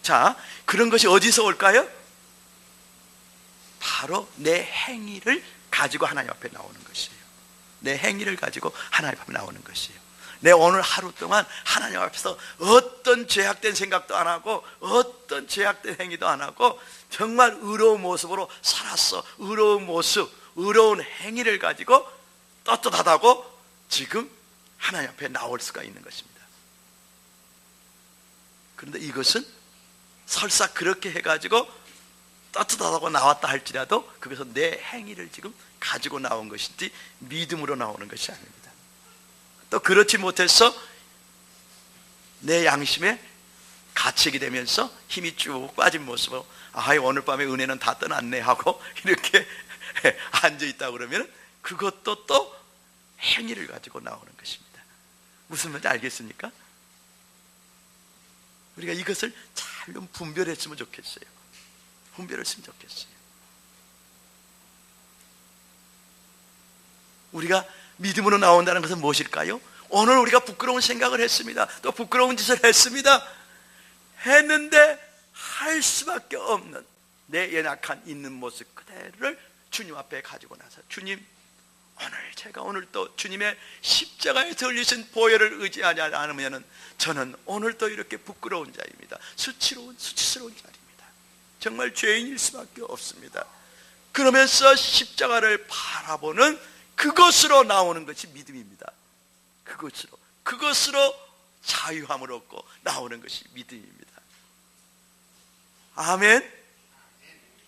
Speaker 1: 자, 그런 것이 어디서 올까요? 바로 내 행위를 가지고 하나님 앞에 나오는 것이에요. 내 행위를 가지고 하나님 앞에 나오는 것이에요. 내 오늘 하루 동안 하나님 앞에서 어떤 죄악된 생각도 안 하고 어떤 죄악된 행위도 안 하고 정말 의로운 모습으로 살았어. 의로운 모습, 의로운 행위를 가지고 떳떳하다고 지금 하나님 앞에 나올 수가 있는 것입니다. 그런데 이것은 설사 그렇게 해가지고 떳떳하다고 나왔다 할지라도 그것은 내 행위를 지금 가지고 나온 것이지 믿음으로 나오는 것이 아닙니다. 또 그렇지 못해서 내 양심에 가책이 되면서 힘이 쭉 빠진 모습으로 오늘 밤에 은혜는 다 떠났네 하고 이렇게 앉아있다 그러면 그것도 또 행위를 가지고 나오는 것입니다. 무슨 말인지 알겠습니까? 우리가 이것을 잘 좀 분별했으면 좋겠어요. 우리가 믿음으로 나온다는 것은 무엇일까요? 오늘 우리가 부끄러운 생각을 했습니다. 또 부끄러운 짓을 했습니다. 했는데 할 수밖에 없는 내 연약한 있는 모습 그대로를 주님 앞에 가지고 나서 주님, 제가 오늘 또 주님의 십자가에서 흘리신 보혈을 의지하지 않으면 저는 오늘 또 이렇게 부끄러운 자입니다. 수치스러운 자입니다. 정말 죄인일 수밖에 없습니다. 그러면서 십자가를 바라보는 그것으로 나오는 것이 믿음입니다. 그것으로 자유함을 얻고 나오는 것이 믿음입니다. 아멘.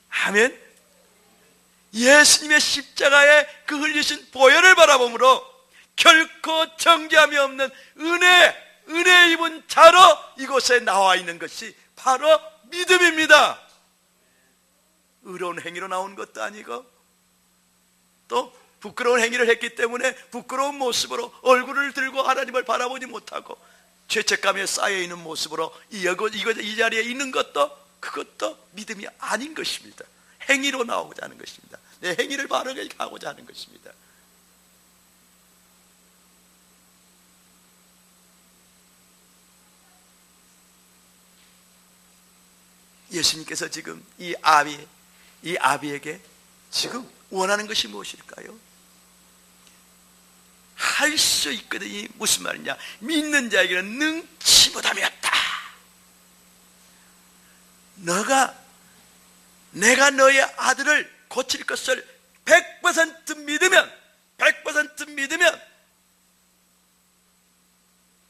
Speaker 1: 아멘. 예수님의 십자가에 그 흘리신 보혈을 바라봄으로 결코 정죄함이 없는 은혜 입은 자로 이곳에 나와 있는 것이 바로 믿음입니다. 의로운 행위로 나온 것도 아니고 또 부끄러운 행위를 했기 때문에 부끄러운 모습으로 얼굴을 들고 하나님을 바라보지 못하고 죄책감에 쌓여있는 모습으로 이 자리에 있는 그것도 믿음이 아닌 것입니다. 행위로 나오고자 하는 것입니다. 내 행위를 바르게 하고자 하는 것입니다. 예수님께서 지금 이 아비에게 지금 원하는 것이 무엇일까요? 할 수 있거든요. 무슨 말이냐? 믿는 자에게는 능치 못함이 없다. 내가 너의 아들을 고칠 것을 100% 믿으면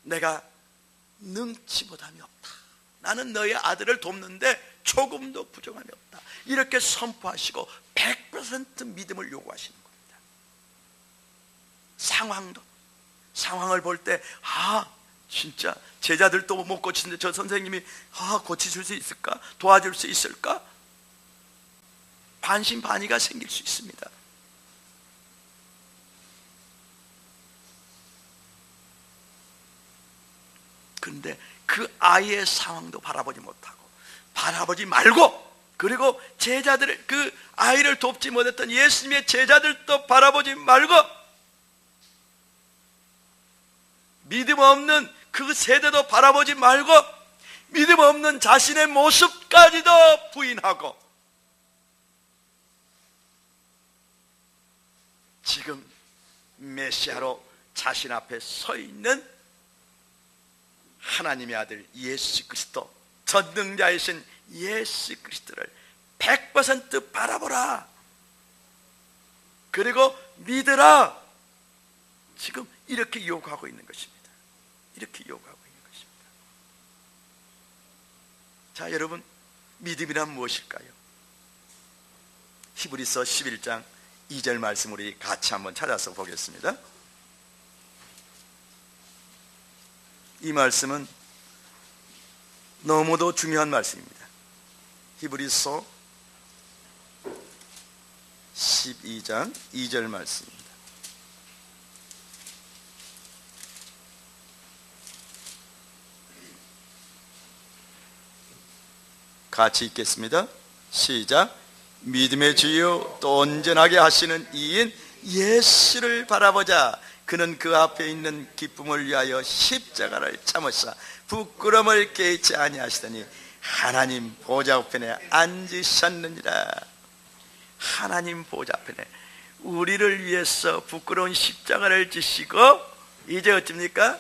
Speaker 1: 내가 능치 못함이 없다. 나는 너의 아들을 돕는데 조금도 부족함이 없다. 이렇게 선포하시고 100% 믿음을 요구하시는 겁니다. 상황을 볼 때 진짜 제자들도 못 고치는데 저 선생님이 고치실 수 있을까? 도와줄 수 있을까? 반신반의가 생길 수 있습니다. 그런데 그 아이의 상황도 바라보지 못하고 바라보지 말고, 그리고 제자들을, 그 아이를 돕지 못했던 예수님의 제자들도 바라보지 말고, 믿음 없는 그 세대도 바라보지 말고, 믿음 없는 자신의 모습까지도 부인하고, 지금 메시아로 자신 앞에 서 있는 하나님의 아들 예수 그리스도, 전능자이신 예수 그리스도를 100% 바라보라, 그리고 믿으라. 지금 이렇게 요구하고 있는 것입니다. 이렇게 요구하고 있는 것입니다. 자, 여러분, 믿음이란 무엇일까요? 히브리서 11장 2절 말씀 우리 같이 한번 찾아서 보겠습니다. 이 말씀은 너무도 중요한 말씀입니다. 히브리서 12장 2절 말씀입니다. 같이 읽겠습니다. 시작. 믿음의 주요 또 온전하게 하시는 이인 예수를 바라보자. 그는 그 앞에 있는 기쁨을 위하여 십자가를 참으사 부끄러움을 깨치 아니하시더니 하나님 보좌 우편에 앉으셨느니라. 하나님 보좌 우편에 우리를 위해서 부끄러운 십자가를 지시고 이제 어쩝니까?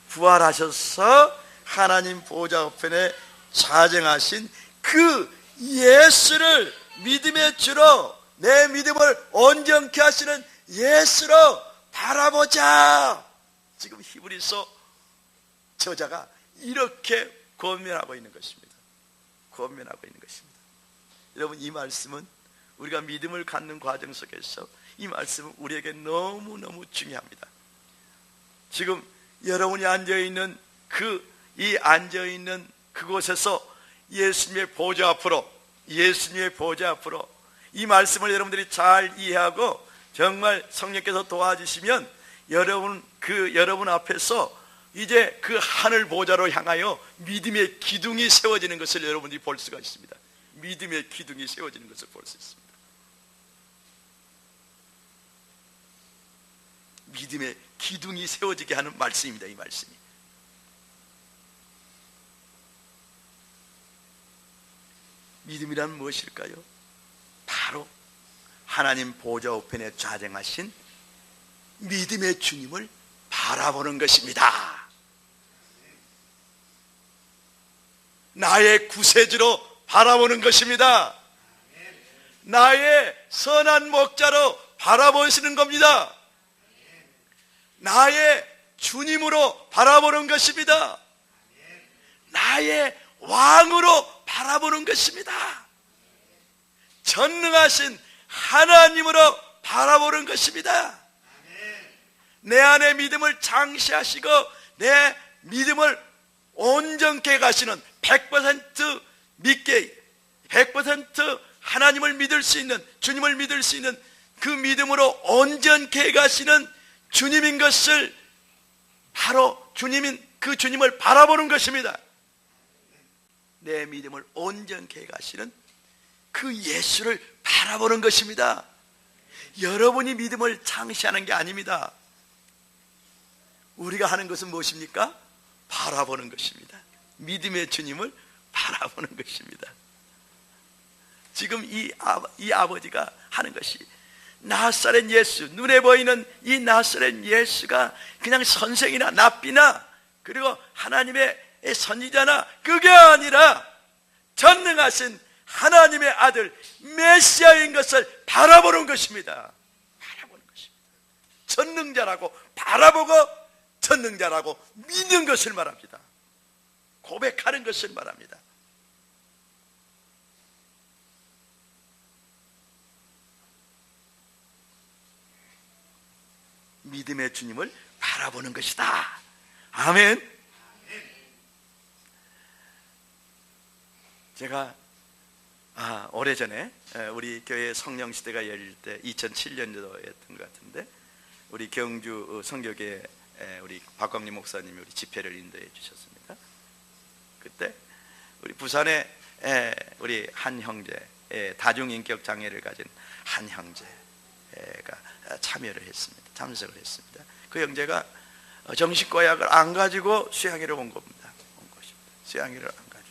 Speaker 1: 부활하셔서 하나님 보좌 우편에 좌정하신 그 예수를 믿음의 주로, 내 믿음을 온전케 하시는 예수로 바라보자. 지금 히브리서 저자가 이렇게 권면하고 있는 것입니다. 권면하고 있는 것입니다. 여러분, 이 말씀은 우리가 믿음을 갖는 과정 속에서 이 말씀은 우리에게 너무너무 중요합니다. 지금 여러분이 앉아있는 그곳에서 예수님의 보좌 앞으로 이 말씀을 여러분들이 잘 이해하고 정말 성령께서 도와주시면 여러분 앞에서 이제 그 하늘 보좌로 향하여 믿음의 기둥이 세워지는 것을 여러분들이 볼 수가 있습니다. 믿음의 기둥이 세워지는 것을 볼 수 있습니다. 믿음의 기둥이 세워지게 하는 말씀입니다. 이 말씀이. 믿음이란 무엇일까요? 바로 하나님 보좌 우편에 좌정하신 믿음의 주님을 바라보는 것입니다. 나의 구세주로 바라보는 것입니다. 나의 선한 목자로 바라보시는 겁니다. 나의 주님으로 바라보는 것입니다. 나의 왕으로 바라보는 것입니다. 전능하신 하나님으로 바라보는 것입니다. 내 안에 믿음을 장시하시고 내 믿음을 온전케 가시는 100% 믿게 100% 하나님을 믿을 수 있는, 주님을 믿을 수 있는 그 믿음으로 온전케 가시는 주님인 것을 바로 그 주님을 바라보는 것입니다. 내 믿음을 온전케 가시는 그 예수를 바라보는 것입니다. 여러분이 믿음을 장시하는 게 아닙니다. 우리가 하는 것은 무엇입니까? 바라보는 것입니다. 믿음의 주님을 바라보는 것입니다. 지금 이 아버지가 하는 것이 나사렛 예수, 눈에 보이는 이 나사렛 예수가 그냥 선생이나 랍비나 그리고 하나님의 선지자나 그게 아니라 전능하신 하나님의 아들 메시아인 것을 바라보는 것입니다. 바라보는 것입니다. 전능자라고 바라보고 전능자라고 믿는 것을 말합니다. 고백하는 것을 말합니다. 믿음의 주님을 바라보는 것이다. 아멘. 제가 오래전에 우리 교회 성령시대가 열릴 때 2007년도였던 것 같은데 우리 경주 성교계 우리 박광림 목사님이 우리 집회를 인도해 주셨습니다. 그때 우리 부산에 우리 한 형제, 다중인격 장애를 가진 한 형제가 참여를 했습니다. 참석을 했습니다. 그 형제가 정신과 약을 안 가지고 수양회를 온 겁니다. 수양회를 안 가지고.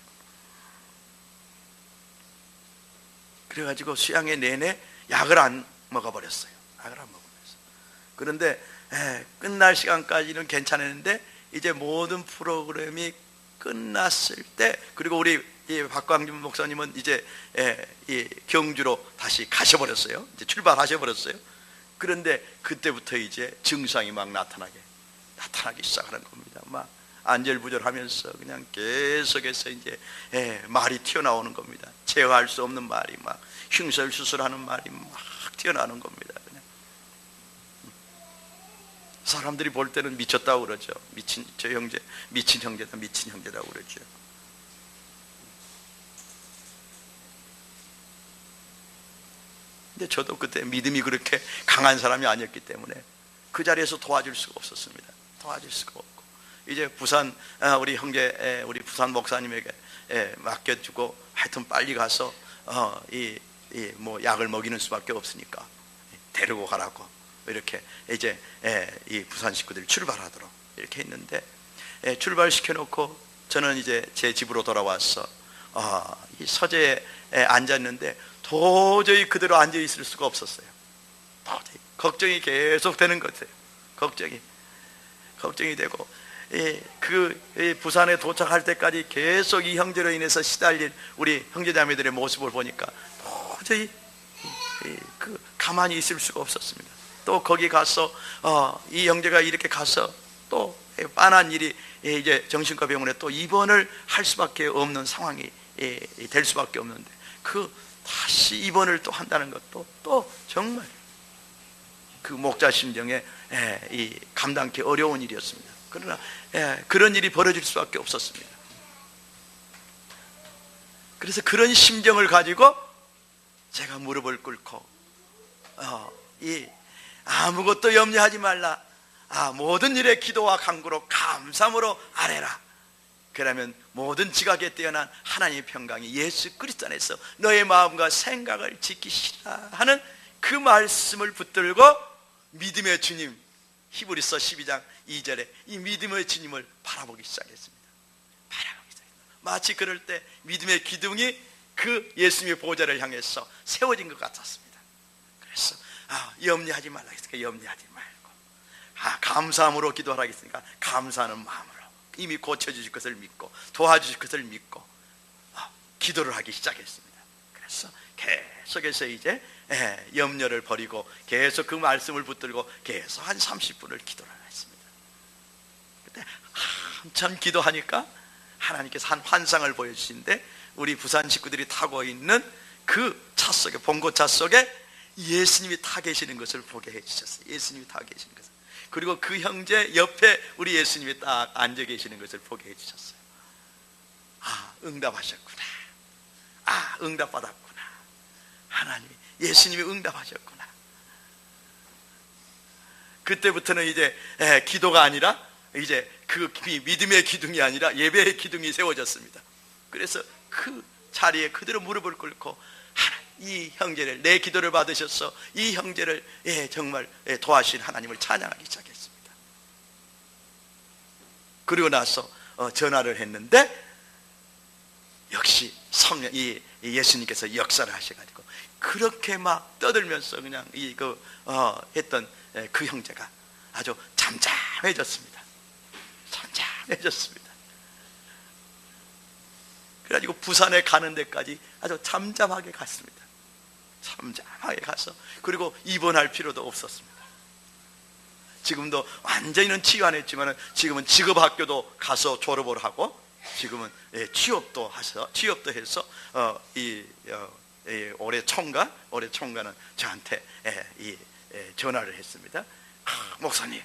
Speaker 1: 그래가지고 수양회 내내 약을 안 먹어버렸어요. 약을 안 먹어버렸어요. 그런데 끝날 시간까지는 괜찮았는데 이제 모든 프로그램이 끝났을 때, 그리고 우리 박광준 목사님은 이제 이 경주로 다시 가셔버렸어요. 이제 출발하셔버렸어요. 그런데 그때부터 이제 증상이 막 나타나기 시작하는 겁니다. 막 안절부절하면서 그냥 계속해서 이제 말이 튀어나오는 겁니다. 제어할 수 없는 말이 막 흉설수술하는 말이 막 튀어나오는 겁니다. 그냥 사람들이 볼 때는 미쳤다고 그러죠. 저 형제 미친 형제다고 그러죠. 근데 저도 그때 믿음이 그렇게 강한 사람이 아니었기 때문에 그 자리에서 도와줄 수가 없었습니다. 도와줄 수가 없고 이제 부산 우리 형제 우리 부산 목사님에게 맡겨주고 하여튼 빨리 가서 뭐 약을 먹이는 수밖에 없으니까 데리고 가라고 이렇게 이제 이 부산 식구들이 출발하도록 이렇게 했는데 출발시켜 놓고 저는 이제 제 집으로 돌아와서 이 서재에 앉았는데 도저히 그대로 앉아 있을 수가 없었어요. 도저히 걱정이 계속 되는 것 같아요. 걱정이 되고 부산에 도착할 때까지 계속 이 형제로 인해서 시달린 우리 형제자매들의 모습을 보니까 도저히 가만히 있을 수가 없었습니다. 또 거기 가서 이 형제가 이렇게 가서 또 빤한 일이 이제 정신과 병원에 또 입원을 할 수밖에 없는 상황이 될 수밖에 없는데 다시 입원을 또 한다는 것도 또 정말 그 목자 심정에 감당하기 어려운 일이었습니다. 그러나 그런 일이 벌어질 수밖에 없었습니다. 그래서 그런 심정을 가지고 제가 무릎을 꿇고 아무것도 염려하지 말라. 모든 일에 기도와 간구로 감사함으로 아뢰라. 그러면 모든 지각에 뛰어난 하나님의 평강이 예수 그리스도 안에서 너의 마음과 생각을 지키시라 하는 그 말씀을 붙들고 믿음의 주님, 히브리서 12장 2절에 이 믿음의 주님을 바라보기 시작했습니다. 마치 그럴 때 믿음의 기둥이 그 예수님의 보좌를 향해서 세워진 것 같았습니다. 그래서 염려하지 말라 했으니까 염려하지 말고 감사함으로 기도하라 했으니까 감사하는 마음으로 이미 고쳐주실 것을 믿고 도와주실 것을 믿고 기도를 하기 시작했습니다. 그래서 계속해서 이제 염려를 버리고 계속 그 말씀을 붙들고 계속 한 30분을 기도를 했습니다. 그때 한참 기도하니까 하나님께서 한 환상을 보여주시는데, 우리 부산 식구들이 타고 있는 그 차 속에, 봉고차 속에 예수님이 타 계시는 것을 보게 해주셨어요. 예수님이 타 계시는 것을. 그리고 그 형제 옆에 우리 예수님이 딱 앉아 계시는 것을 보게 해주셨어요. 아, 응답하셨구나. 아, 응답받았구나. 하나님이, 예수님이 응답하셨구나. 그때부터는 이제 기도가 아니라, 이제 그 믿음의 기둥이 아니라 예배의 기둥이 세워졌습니다. 그래서 그 자리에 그대로 무릎을 꿇고, 이 형제를, 내 기도를 받으셔서 이 형제를 정말 도와주신 하나님을 찬양하기 시작했습니다. 그리고 나서 전화를 했는데, 역시 성령, 이 예수님께서 역사를 하셔가지고 그렇게 막 떠들면서 그냥 했던 그 형제가 아주 잠잠해졌습니다. 잠잠해졌습니다. 그래가지고 부산에 가는 데까지 아주 잠잠하게 갔습니다. 잠잠하게 가서, 그리고 입원할 필요도 없었습니다. 지금도 완전히는 치유 안 했지만 지금은 직업학교도 가서 졸업을 하고, 지금은 취업도 해서 올해 총가는 저한테 전화를 했습니다. 목사님,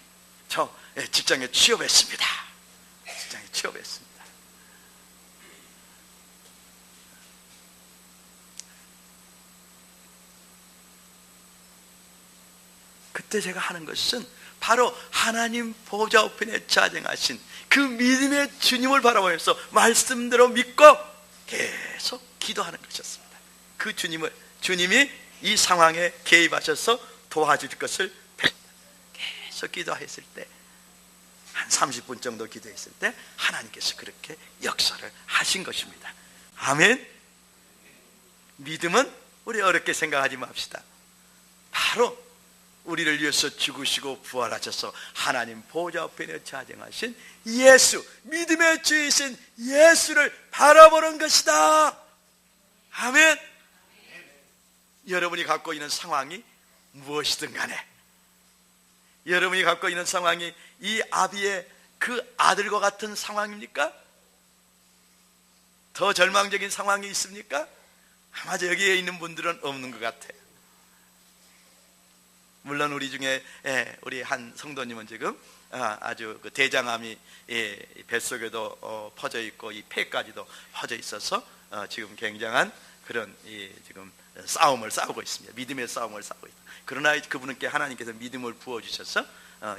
Speaker 1: 저 직장에 취업했습니다. 직장에 취업했습니다. 그때 제가 하는 것은 바로 하나님 보좌 우편에 자정하신 그 믿음의 주님을 바라보면서 말씀대로 믿고 계속 기도하는 것이었습니다. 그 주님이 이 상황에 개입하셔서 도와줄 것을 계속 기도했을 때, 한 30분 정도 기도했을 때 하나님께서 그렇게 역사를 하신 것입니다. 아멘. 믿음은 우리 어렵게 생각하지 맙시다. 바로 우리를 위해서 죽으시고 부활하셔서 하나님 보좌 우편에 자정하신 예수, 믿음의 주이신 예수를 바라보는 것이다. 아멘. 여러분이 갖고 있는 상황이 무엇이든 간에, 여러분이 갖고 있는 상황이 이 아비의 그 아들과 같은 상황입니까? 더 절망적인 상황이 있습니까? 아마 여기에 있는 분들은 없는 것 같아요. 물론 우리 중에 우리 한 성도님은 지금 아주 그 대장암이 뱃속에도 퍼져 있고 이 폐까지도 퍼져 있어서 지금 굉장한 그런 지금 싸움을 싸우고 있습니다. 믿음의 싸움을 싸우고 있다. 그러나 그분께 하나님께서 믿음을 부어주셔서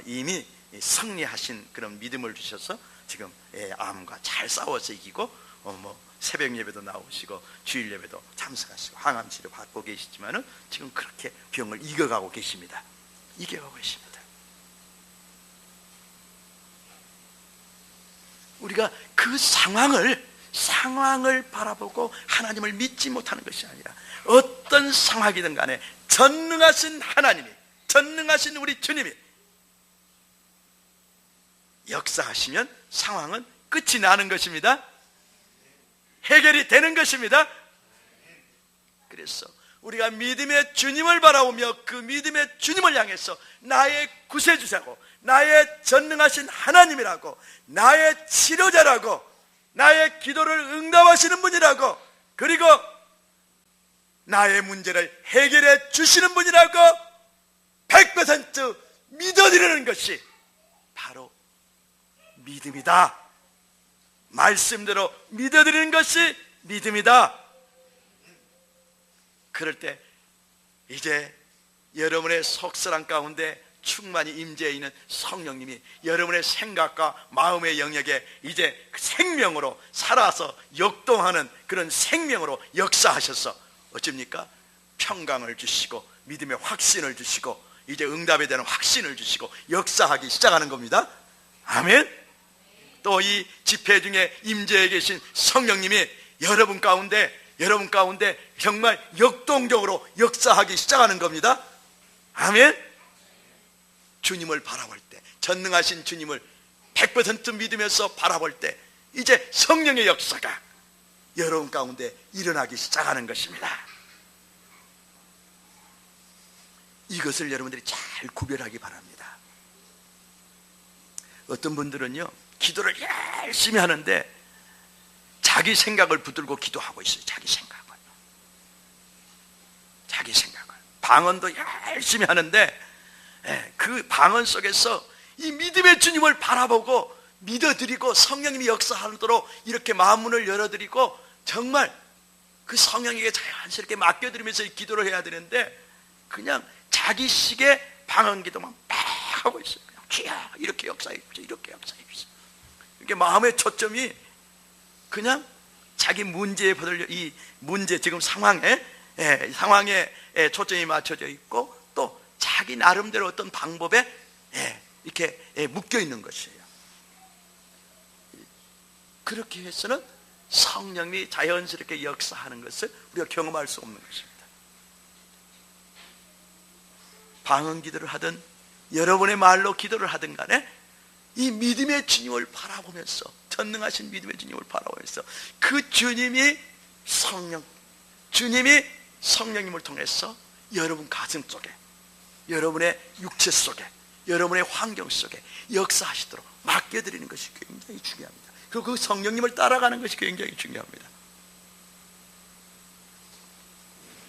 Speaker 1: 이미 승리하신 그런 믿음을 주셔서 지금 암과 잘 싸워서 이기고 새벽 예배도 나오시고 주일 예배도 참석하시고 항암 치료 받고 계시지만은 지금 그렇게 병을 이겨가고 계십니다. 이겨가고 계십니다. 우리가 그 상황을 바라보고 하나님을 믿지 못하는 것이 아니라, 어떤 상황이든 간에 전능하신 하나님이, 전능하신 우리 주님이 역사하시면 상황은 끝이 나는 것입니다. 해결이 되는 것입니다. 그래서 우리가 믿음의 주님을 바라보며 그 믿음의 주님을 향해서 나의 구세주자고, 나의 전능하신 하나님이라고, 나의 치료자라고, 나의 기도를 응답하시는 분이라고, 그리고 나의 문제를 해결해 주시는 분이라고 100% 믿어드리는 것이 바로 믿음이다. 말씀대로 믿어드리는 것이 믿음이다. 그럴 때 이제 여러분의 속사랑 가운데 충만히 임재해 있는 성령님이 여러분의 생각과 마음의 영역에 이제 생명으로 살아서 역동하는 그런 생명으로 역사하셔서 어쩝니까? 평강을 주시고 믿음의 확신을 주시고 이제 응답에 대한 확신을 주시고 역사하기 시작하는 겁니다. 아멘. 또 이 집회 중에 임재해 계신 성령님이 여러분 가운데 정말 역동적으로 역사하기 시작하는 겁니다. 아멘. 주님을 바라볼 때, 전능하신 주님을 100% 믿으면서 바라볼 때 이제 성령의 역사가 여러분 가운데 일어나기 시작하는 것입니다. 이것을 여러분들이 잘 구별하기 바랍니다. 어떤 분들은요, 기도를 열심히 하는데 자기 생각을 붙들고 기도하고 있어요. 자기 생각을. 방언도 열심히 하는데 그 방언 속에서 이 믿음의 주님을 바라보고 믿어드리고 성령님이 역사하도록 이렇게 마음문을 열어드리고 정말 그 성령에게 자연스럽게 맡겨드리면서 이 기도를 해야 되는데 그냥 자기식의 방언 기도만 막 하고 있어요. 주야 이렇게 역사해 주십시오, 이렇게 역사해 주십시오. 이렇게 마음의 초점이 그냥 자기 문제에 받을 이 문제 지금 상황에 초점이 맞춰져 있고 또 자기 나름대로 어떤 방법에 이렇게 묶여 있는 것이에요. 그렇게 해서는 성령이 자연스럽게 역사하는 것을 우리가 경험할 수 없는 것입니다. 방언 기도를 하든 여러분의 말로 기도를 하든 간에 이 믿음의 주님을 바라보면서, 전능하신 믿음의 주님을 바라보면서 그 주님이 성령님을 통해서 여러분 가슴 속에, 여러분의 육체 속에, 여러분의 환경 속에 역사하시도록 맡겨드리는 것이 굉장히 중요합니다. 그리고 그 성령님을 따라가는 것이 굉장히 중요합니다.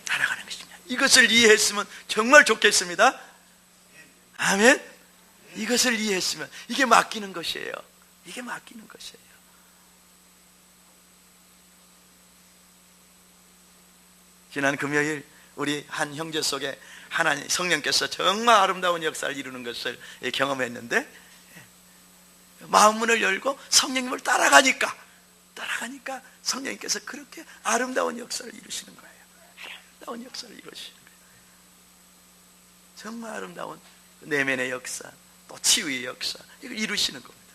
Speaker 1: 따라가는 것입니다. 이것을 이해했으면 정말 좋겠습니다. 아멘. 이것을 이해했으면 이게 맡기는 것이에요. 이게 맡기는 것이에요. 지난 금요일 우리 한 형제 속에 하나님 성령께서 정말 아름다운 역사를 이루는 것을 경험했는데 마음문을 열고 성령님을 따라가니까 성령님께서 그렇게 아름다운 역사를 이루시는 거예요. 아름다운 역사를 이루시는 거예요. 정말 아름다운 내면의 역사, 또 치유의 역사, 이걸 이루시는 겁니다.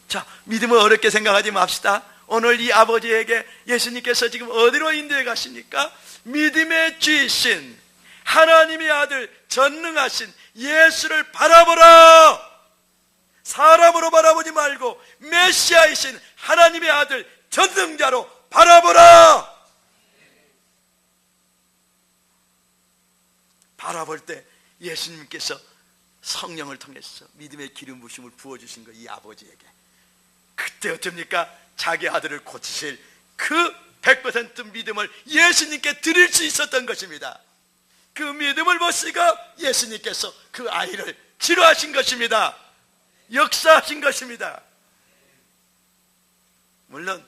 Speaker 1: 자, 믿음을 어렵게 생각하지 맙시다. 오늘 이 아버지에게 예수님께서 지금 어디로 인도해 가십니까? 믿음의 주이신 하나님의 아들 전능하신 예수를 바라보라. 사람으로 바라보지 말고 메시아이신 하나님의 아들 전능자로 바라보라. 바라볼 때 예수님께서 성령을 통해서 믿음의 기름 부심을 부어주신 거, 이 아버지에게 그때 어쩝니까? 자기 아들을 고치실 그 100% 믿음을 예수님께 드릴 수 있었던 것입니다. 그 믿음을 보시고 예수님께서 그 아이를 치료하신 것입니다. 역사하신 것입니다. 물론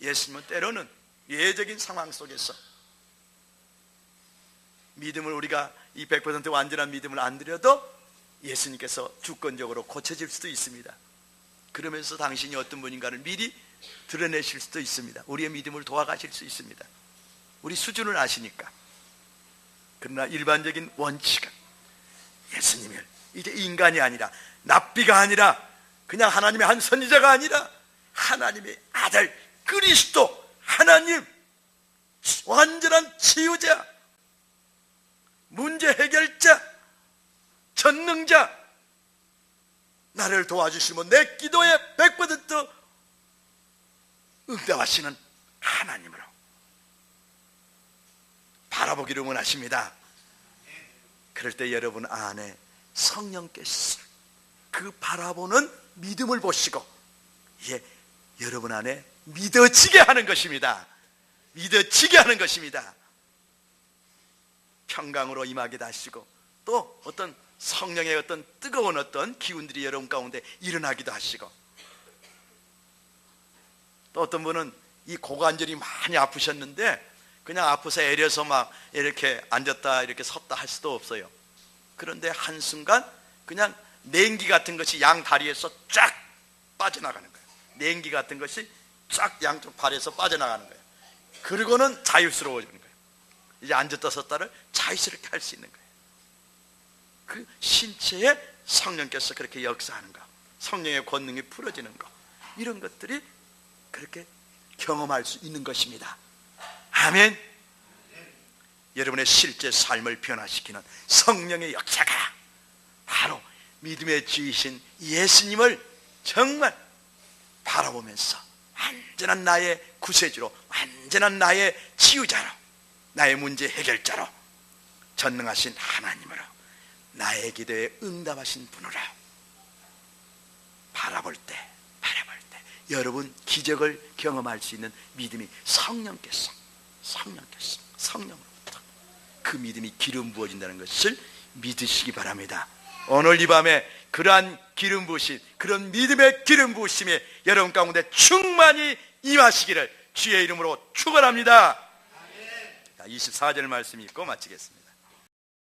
Speaker 1: 예수님은 때로는 예외적인 상황 속에서 믿음을, 우리가 이 100% 완전한 믿음을 안 드려도 예수님께서 주권적으로 고쳐질 수도 있습니다. 그러면서 당신이 어떤 분인가를 미리 드러내실 수도 있습니다. 우리의 믿음을 도와가실 수 있습니다. 우리 수준을 아시니까. 그러나 일반적인 원칙은 예수님을 이제 인간이 아니라, 납비가 아니라, 그냥 하나님의 한 선지자가 아니라 하나님의 아들 그리스도, 하나님 완전한 치유자, 문제 해결자, 전능자, 나를 도와주시면 내 기도에 100% 응답하시는 하나님으로 바라보기를 원하십니다. 그럴 때 여러분 안에 성령께서 그 바라보는 믿음을 보시고 여러분 안에 믿어지게 하는 것입니다. 믿어지게 하는 것입니다. 평강으로 임하게 하시고, 또 어떤 성령의 어떤 뜨거운 어떤 기운들이 여러분 가운데 일어나기도 하시고, 또 어떤 분은 이 고관절이 많이 아프셨는데 그냥 아프서 애려서 막 이렇게 앉았다 이렇게 섰다 할 수도 없어요. 그런데 한순간 그냥 냉기 같은 것이 양 다리에서 쫙 빠져나가는 거예요. 냉기 같은 것이 쫙 양쪽 발에서 빠져나가는 거예요. 그리고는 자유스러워지는 거예요. 이제 앉았다 섰다를 자유스럽게 할 수 있는 거예요. 그 신체에 성령께서 그렇게 역사하는 것, 성령의 권능이 풀어지는 것, 이런 것들이 그렇게 경험할 수 있는 것입니다. 아멘. 여러분의 실제 삶을 변화시키는 성령의 역사가 바로 믿음의 주이신 예수님을 정말 바라보면서 완전한 나의 구세주로, 완전한 나의 치유자로, 나의 문제 해결자로, 전능하신 하나님으로, 나의 기도에 응답하신 분으로 바라볼 때 여러분 기적을 경험할 수 있는 믿음이 성령께서 성령으로부터 그 믿음이 기름 부어진다는 것을 믿으시기 바랍니다. 오늘 이 밤에 그러한 기름 부으심, 그런 믿음의 기름 부으심이 여러분 가운데 충만히 임하시기를 주의 이름으로 축원합니다. 24절 말씀 읽고 마치겠습니다.